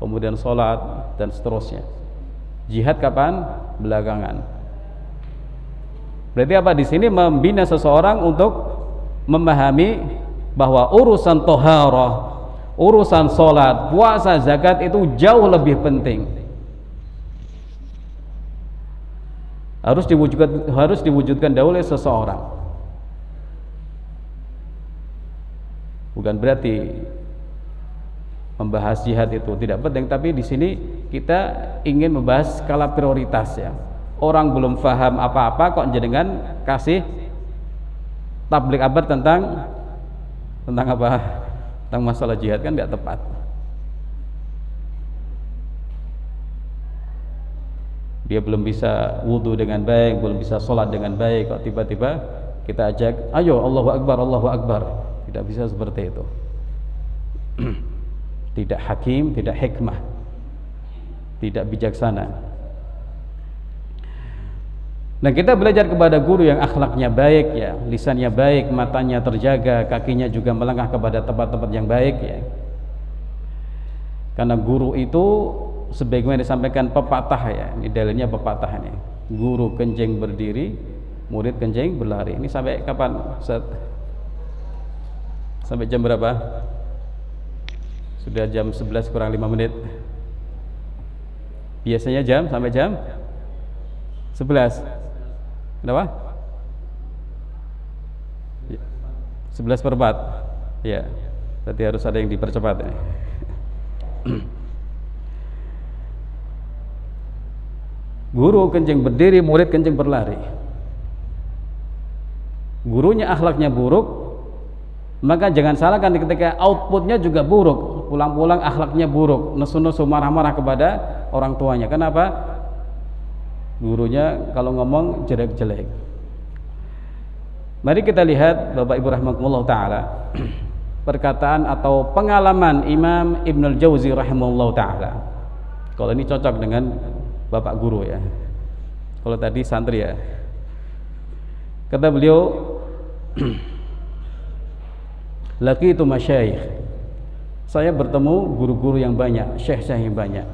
kemudian sholat dan seterusnya. Jihad kapan? Belakangan. Berarti apa? Di sini membina seseorang untuk memahami bahwa urusan taharah, urusan sholat, puasa, zakat itu jauh lebih penting. Harus diwujudkan dahulu oleh seseorang. Bukan berarti membahas jihad itu tidak penting, tapi di sini kita ingin membahas skala prioritas ya. Orang belum paham apa-apa kok jenengan kasih tablik kabar tentang apa? Tentang masalah jihad, kan nggak tepat. dia belum bisa wudu dengan baik, belum bisa sholat dengan baik, kok tiba-tiba kita ajak, ayo Allahu Akbar, Allahu Akbar. Tidak bisa seperti itu. Tidak hakim, tidak hikmah, tidak bijaksana. Nah, kita belajar kepada guru yang akhlaknya baik ya, lisannya baik, matanya terjaga, kakinya juga melangkah kepada tempat-tempat yang baik ya. Karena guru itu sebagaimana disampaikan pepatah ya, ini dalilnya pepatah ini. Guru kencing berdiri, murid kencing berlari. Ini sampai kapan, Ustaz? Sampai jam berapa? Sudah jam 11 kurang 5 menit. Biasanya sampai jam 11. Kenapa? 11/4. Ya, berarti harus ada yang dipercepat ini. Guru kencing berdiri, murid kencing berlari. Gurunya akhlaknya buruk, maka jangan salahkan ketika outputnya juga buruk. Pulang-pulang akhlaknya buruk, nesu-nesu, marah-marah kepada orang tuanya. Kenapa? Gurunya kalau ngomong jelek-jelek. Mari kita lihat Bapak Ibu rahimakumullah taala, perkataan atau pengalaman Imam Ibnul Jauzi rahimahullah taala. Kalau ini cocok dengan Bapak guru ya. Kalau tadi santri ya. Kata beliau, laqitu masyayikh. Saya bertemu guru-guru yang banyak, syekh-syekh yang banyak.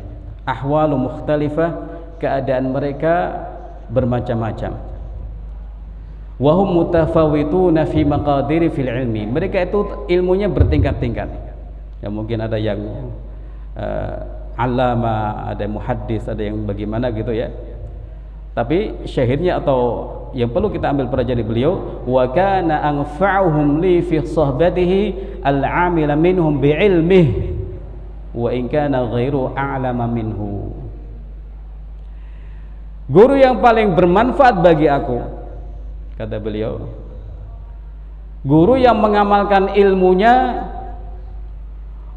Ahwalu mukhtalifah, keadaan mereka bermacam-macam. Wa hum mutafawwituna fi maqadiri fil ilmi. Mereka itu ilmunya bertingkat-tingkat. Ya mungkin ada yang alama, ada yang muhaddis, ada yang bagaimana gitu ya. Tapi syahidnya atau yang perlu kita ambil pelajaran dari beliau, wa kana anfa'uhum li fi sahbatihi al-'amila minhum bi ilmihi wa in kana ghairu a'lama minhu. Guru yang paling bermanfaat bagi aku, kata beliau, guru yang mengamalkan ilmunya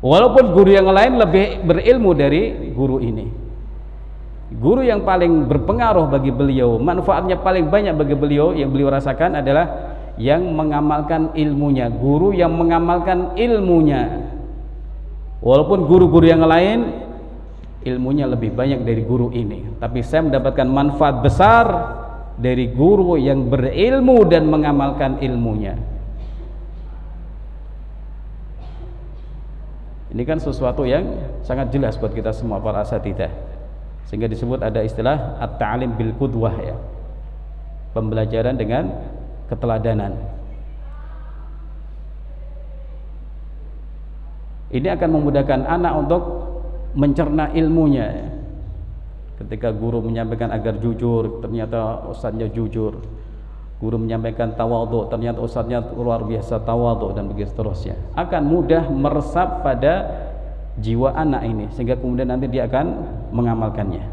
walaupun guru yang lain lebih berilmu dari guru ini. Guru yang paling berpengaruh bagi beliau, manfaatnya paling banyak bagi beliau, yang beliau rasakan adalah yang mengamalkan ilmunya. Guru yang mengamalkan ilmunya, walaupun guru-guru yang lain ilmunya lebih banyak dari guru ini, tapi saya mendapatkan manfaat besar dari guru yang berilmu dan mengamalkan ilmunya. Ini kan sesuatu yang sangat jelas buat kita semua para asatidzah, sehingga disebut ada istilah at-ta'lim bil qudwah ya, pembelajaran dengan keteladanan. Ini akan memudahkan anak untuk mencerna ilmunya ya. Ketika guru menyampaikan agar jujur, ternyata ustadznya jujur. Guru menyampaikan tawadhu, ternyata ustadznya luar biasa tawadhu, dan begitu seterusnya. Akan mudah meresap pada jiwa anak ini, sehingga kemudian nanti dia akan mengamalkannya.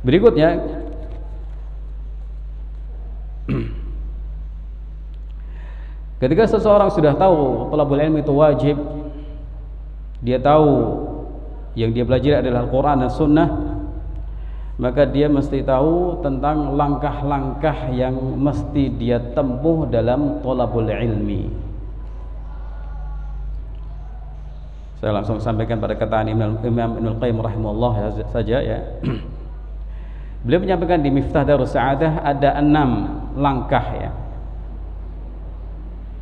Berikutnya, ketika seseorang sudah tahu thalabul ilmi itu wajib, dia tahu yang dia belajar adalah Al-Quran dan Sunnah, maka dia mesti tahu tentang langkah-langkah yang mesti dia tempuh dalam thalabul ilmi. Saya langsung sampaikan pada kataan Imam Ibnul Qayyim rahimahullah saja ya. Beliau menyampaikan di Miftah Darus Sa'adah ada 6 langkah ya,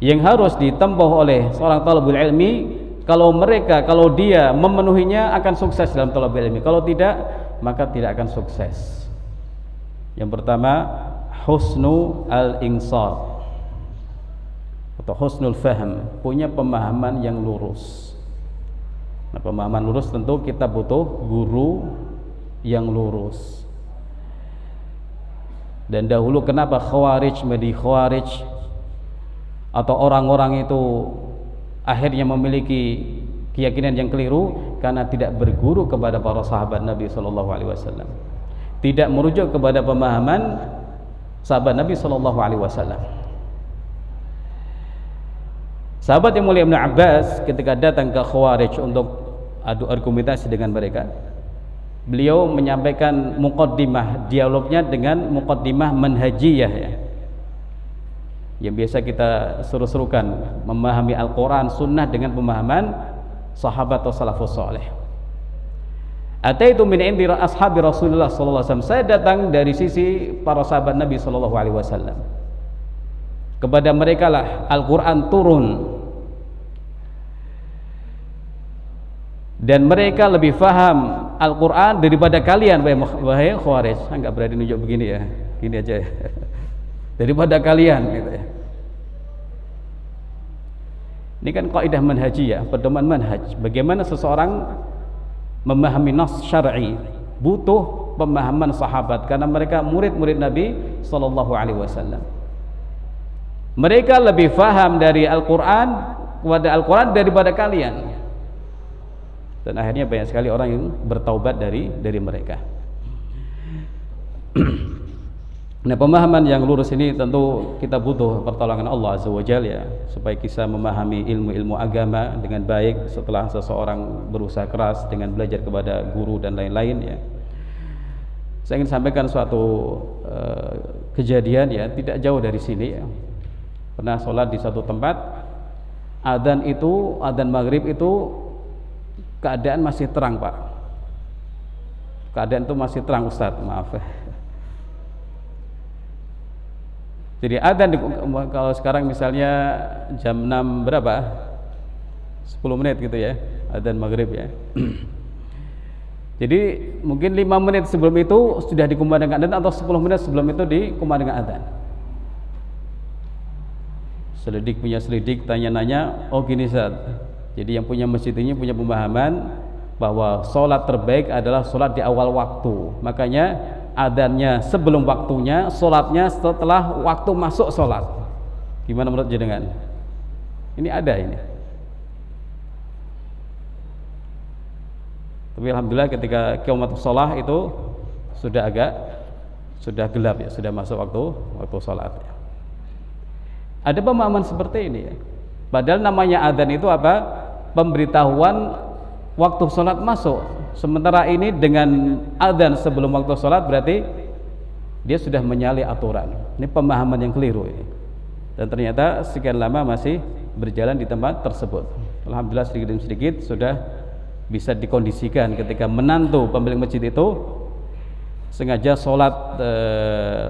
yang harus ditempuh oleh seorang thalabul ilmi. Kalau dia memenuhinya akan sukses dalam thalabul ilmi. Kalau tidak, maka tidak akan sukses. Yang pertama, husnu al-insaf atau husnul fahm, punya pemahaman yang lurus. Nah, pemahaman lurus tentu kita butuh guru yang lurus. Dan dahulu kenapa khawarij menjadi khawarij atau orang-orang itu akhirnya memiliki keyakinan yang keliru? Karena tidak berguru kepada para sahabat Nabi SAW, tidak merujuk kepada pemahaman sahabat Nabi SAW. Sahabat yang mulia Ibnu Abbas ketika datang ke Khawarij untuk adu argumentasi dengan mereka. Beliau menyampaikan muqaddimah dialognya dengan muqaddimah manhajiyah ya, yang biasa kita seru-serukan, memahami Al-Quran, Sunnah dengan pemahaman sahabat atau salafus saleh. Ataitu min indi ashabi Rasulullah sallallahu alaihi wasallam, saya datang dari sisi para sahabat Nabi sallallahu alaihi wasallam. Kepada mereka lah Al-Quran turun, dan mereka lebih faham Al-Quran daripada kalian, wahai Khawarij. Enggak berani nunjuk begini ya, gini aja ya. Daripada kalian gitu ya. Ini kan kaidah manhajiyah, pedoman manhaj. Bagaimana seseorang memahami nas syar'i, butuh pemahaman sahabat karena mereka murid-murid Nabi sallallahu alaihi wasallam. Mereka lebih faham dari Al-Quran kepada Al-Quran daripada kalian. Dan akhirnya banyak sekali orang yang bertaubat dari mereka. Nah, pemahaman yang lurus ini tentu kita butuh pertolongan Allah Azza wa Jalla ya, supaya kita memahami ilmu-ilmu agama dengan baik setelah seseorang berusaha keras dengan belajar kepada guru dan lain-lain ya. Saya ingin sampaikan suatu kejadian ya, tidak jauh dari sini ya. Pernah sholat di satu tempat, adzan maghrib itu keadaan masih terang Pak. Keadaan itu masih terang Ustadz, maaf. Jadi adzan kalau sekarang misalnya jam 6 berapa? 10 menit gitu ya, adzan maghrib ya. Jadi mungkin 5 menit sebelum itu sudah dikumandangkan adzan, atau 10 menit sebelum itu dikumandangkan adzan. Selidik punya selidik, tanya-nanya, oh gini Ustaz. Jadi yang punya masjid ini punya pemahaman bahwa sholat terbaik adalah sholat di awal waktu. Makanya adzannya sebelum waktunya, sholatnya setelah waktu masuk sholat. Gimana menurut jenengan? Ini ada ini. Tapi alhamdulillah ketika qiyamatus shalah itu sudah gelap ya, sudah masuk waktu sholat ya. Ada pemahaman seperti ini ya. Padahal namanya adzan itu apa? Pemberitahuan waktu sholat masuk. Sementara ini dengan adzan sebelum waktu sholat berarti dia sudah menyalahi aturan. Ini pemahaman yang keliru ini. Dan ternyata sekian lama masih berjalan di tempat tersebut. Alhamdulillah sedikit demi sedikit sudah bisa dikondisikan ketika menantu pemilik masjid itu sengaja sholat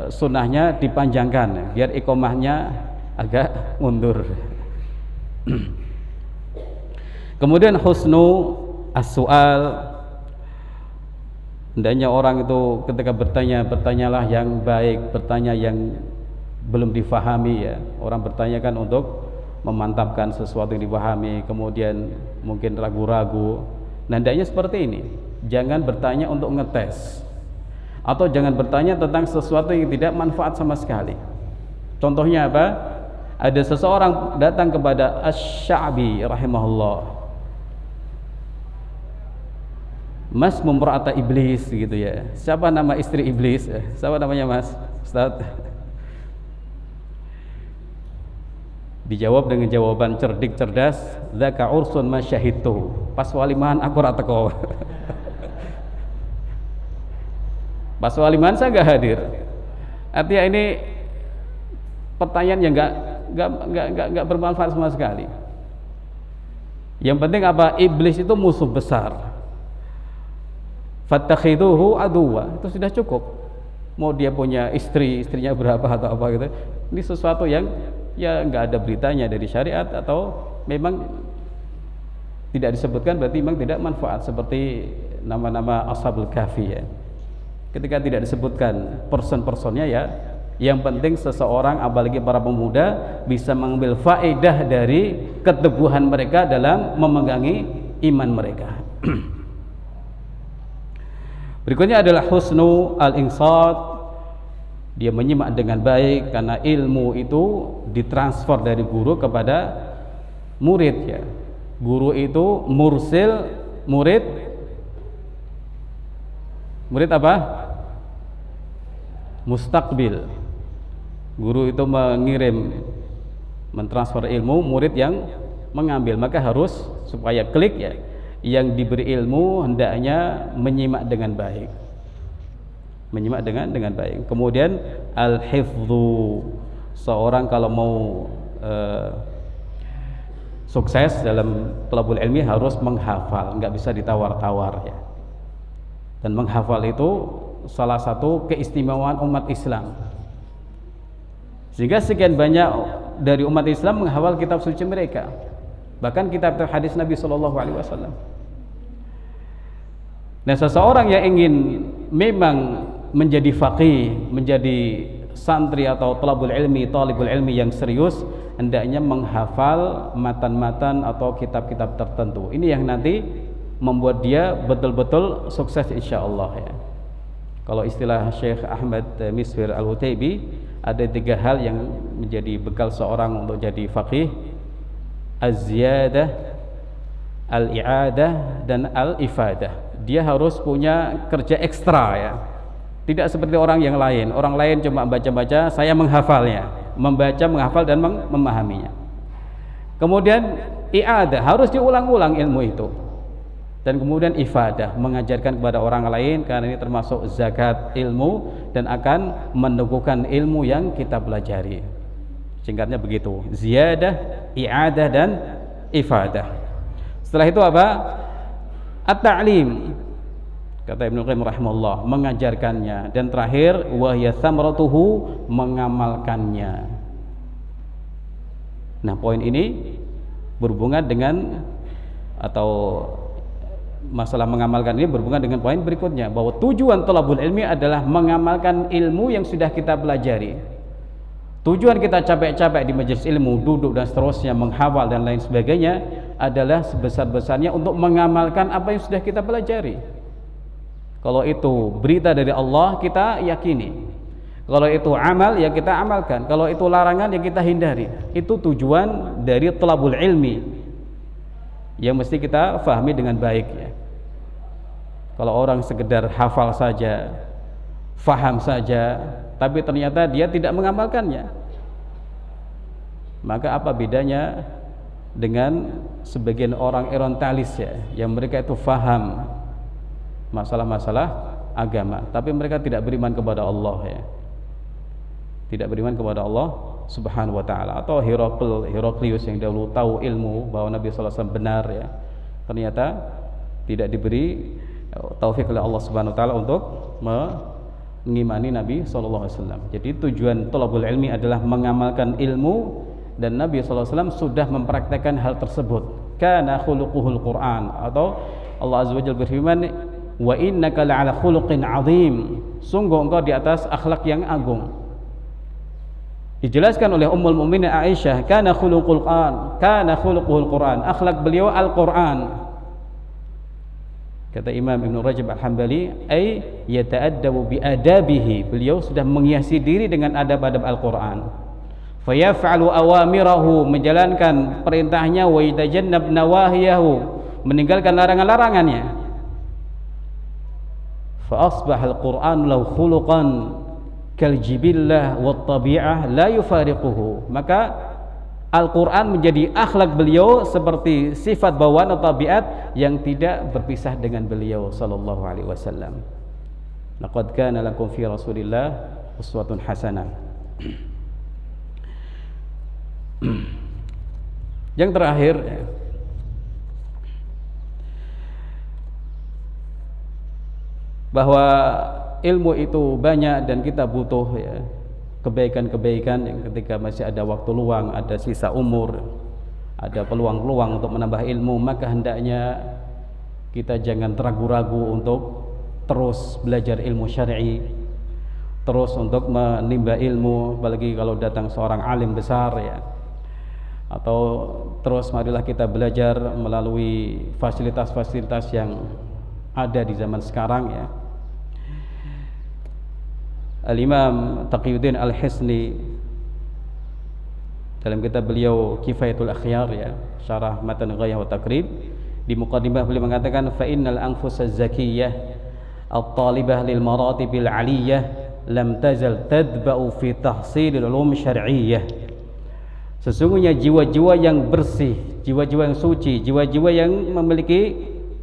sunnahnya dipanjangkan biar iqomahnya agak mundur. Kemudian husnu as-su'al, hendaknya orang itu ketika bertanya, bertanyalah yang baik, bertanya yang belum difahami ya. Orang bertanya kan untuk memantapkan sesuatu yang dipahami, kemudian mungkin ragu-ragu. Nah, hendaknya seperti ini. Jangan bertanya untuk ngetes, atau jangan bertanya tentang sesuatu yang tidak manfaat sama sekali. Contohnya apa? Ada seseorang datang kepada Asy-Sya'bi rahimahullah, Mas mumra'ata iblis gitu ya. Siapa nama istri iblis? Siapa namanya Mas? Ustaz. Dijawab dengan jawaban cerdik cerdas, dzaka ursun ma syahidtu. Pas walimahan aku ora teko. Pas walimahan saya enggak hadir. Artinya ini pertanyaan yang enggak bermanfaat sama sekali. Yang penting apa? Iblis itu musuh besar. Fattakhiduhu aduwa, itu sudah cukup. Mau dia punya istrinya berapa atau apa gitu. Ini sesuatu yang ya enggak ada beritanya dari syariat, atau memang tidak disebutkan, berarti memang tidak manfaat. Seperti nama-nama Ashabul Kahfi ya. Ketika tidak disebutkan person-personnya ya, yang penting seseorang, apalagi para pemuda, bisa mengambil faedah dari keteguhan mereka dalam memegangi iman mereka. Berikutnya adalah husnu al-insat, dia menyimak dengan baik, karena ilmu itu ditransfer dari guru kepada murid ya. Guru itu mursil, murid apa? Mustaqbil. Guru itu mengirim, mentransfer ilmu, murid yang mengambil. Maka harus supaya klik ya, yang diberi ilmu hendaknya menyimak dengan baik. Menyimak dengan baik. Kemudian al-hifdzu. Seorang kalau mau sukses dalam thalabul ilmi harus menghafal, enggak bisa ditawar-tawar ya. Dan menghafal itu salah satu keistimewaan umat Islam. Sehingga sekian banyak dari umat Islam menghafal kitab suci mereka. Bahkan kitab hadis Nabi sallallahu alaihi wasallam. Nah, seseorang yang ingin memang menjadi faqih, menjadi santri atau talibul ilmi yang serius, hendaknya menghafal matan-matan atau kitab-kitab tertentu. Ini yang nanti membuat dia betul-betul sukses insyaallah ya. Kalau istilah Syekh Ahmad Misfir Al-Hutaibi, ada 3 hal yang menjadi bekal seorang untuk jadi faqih: az-ziyadah, al-i'adah, dan al-ifadah. Dia harus punya kerja ekstra ya. Tidak seperti orang yang lain. Orang lain cuma baca-baca, saya menghafalnya, membaca, menghafal dan memahaminya. Kemudian i'adah, harus diulang-ulang ilmu itu. Dan kemudian ifadah, mengajarkan kepada orang lain, karena ini termasuk zakat ilmu dan akan meneguhkan ilmu yang kita pelajari. Singkatnya begitu, ziyadah, i'adah, dan ifadah. Setelah itu apa? At-ta'lim, kata Ibnu Qayyim rahimahullah, mengajarkannya. Dan terakhir, wa hiya thamratuhu, mengamalkannya. Nah, poin ini berhubungan dengan, atau masalah mengamalkan ini berhubungan dengan poin berikutnya, bahwa tujuan thalabul ilmi adalah mengamalkan ilmu yang sudah kita pelajari. Tujuan kita capek-capek di majelis ilmu, duduk dan seterusnya, menghafal dan lain sebagainya, adalah sebesar-besarnya untuk mengamalkan apa yang sudah kita pelajari. Kalau itu berita dari Allah, kita yakini. Kalau itu amal, ya kita amalkan. Kalau itu larangan, ya kita hindari. Itu tujuan dari thalabul ilmi yang mesti kita fahami dengan baik ya. Kalau orang sekedar hafal saja, faham saja, tapi ternyata dia tidak mengamalkannya, maka apa bedanya dengan sebagian orang orientalis ya, yang mereka itu faham masalah-masalah agama, tapi mereka tidak beriman kepada Allah ya, tidak beriman kepada Allah Subhanahu wa ta'ala. Atau Heraklius yang dahulu tahu ilmu bahwa Nabi SAW benar ya, ternyata tidak diberi taufik oleh Allah Subhanahu wa ta'ala untuk mengimani Nabi SAW. Jadi tujuan thalabul ilmi adalah mengamalkan ilmu, dan Nabi SAW sudah mempraktekkan hal tersebut. Kana khuluquhul Quran, atau Allah Azza wa Jalla berfirman, wa innaka la'ala khuluqin azim, sungguh engkau di atas akhlak yang agung. Dijelaskan oleh Ummul Mukminin Aisyah, kana khuluqul Quran, kana khuluquhul Quran, akhlak beliau Al-Quran. Kata Imam Ibn Rajab Al-Hambali, ay yata'addabu bi adabihi, beliau sudah menghiasi diri dengan adab-adab Al-Quran. Fayaf'alu awamirahu, menjalankan perintahnya, wa yatajannab nawahiyahu, meninggalkan larangan-larangannya. Fa asbaha al-Quran lahu khuluqan kal jibillah wat tabi'ah la yufariquhu, maka Al-Quran menjadi akhlak beliau seperti sifat bawaan atau tabiat yang tidak berpisah dengan beliau sallallahu alaihi wasallam. Laqad kana lakum fi Rasulillah uswatun hasanah. Yang terakhir, bahwa ilmu itu banyak dan kita butuh ya kebaikan-kebaikan yang ketika masih ada waktu luang, ada sisa umur, ada peluang-peluang untuk menambah ilmu, maka hendaknya kita jangan ragu-ragu untuk terus belajar ilmu syar'i, terus untuk menimba ilmu, apalagi kalau datang seorang alim besar ya. Atau terus marilah kita belajar melalui fasilitas-fasilitas yang ada di zaman sekarang ya. Al-Imam Taqiyuddin Al-Hisni dalam kitab beliau Kifayatul Akhyar ya, syarah matan Ghayah wa Taqrib, di muqaddimah beliau mengatakan, fa innal anfusaz zakiyah at-talibah lil maratibil aliyah lam tazal tadba'u fi tahsilil ulum syar'iyyah. Sesungguhnya jiwa-jiwa yang bersih, jiwa-jiwa yang suci, jiwa-jiwa yang memiliki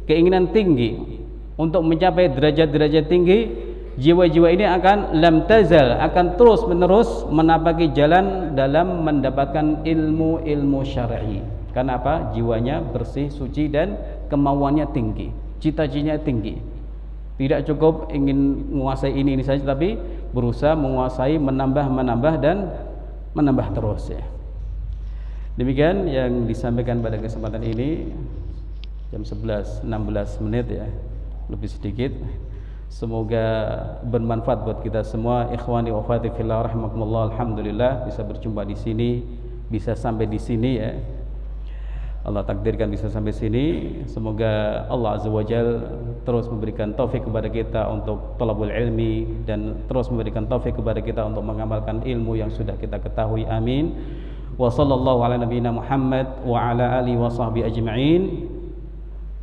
keinginan tinggi untuk mencapai derajat-derajat tinggi, jiwa-jiwa ini akan lam tazal, akan terus menerus menapaki jalan dalam mendapatkan ilmu-ilmu syar'i. Karena apa? Jiwanya bersih, suci, dan kemauannya tinggi, cita-citanya tinggi. Tidak cukup ingin menguasai ini saja, tapi berusaha menguasai, menambah dan menambah terus ya. Demikian yang disampaikan pada kesempatan ini. Jam 11.16 menit ya, lebih sedikit. Semoga bermanfaat buat kita semua. Ikhwani wa akhwati fillah rahimakumullah. Alhamdulillah bisa berjumpa di sini, bisa sampai di sini ya. Allah takdirkan bisa sampai sini. Semoga Allah Azza wa Jal terus memberikan taufik kepada kita untuk talabul ilmi, dan terus memberikan taufik kepada kita untuk mengamalkan ilmu yang sudah kita ketahui. Amin. Wa sallallahu ala nabiyyina Muhammad wa ala alihi wa sahbihi ajma'in.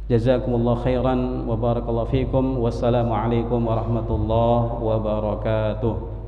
Jazakumullah khairan wa barakallahu fikum. Wassalamu alaikum warahmatullahi wabarakatuh.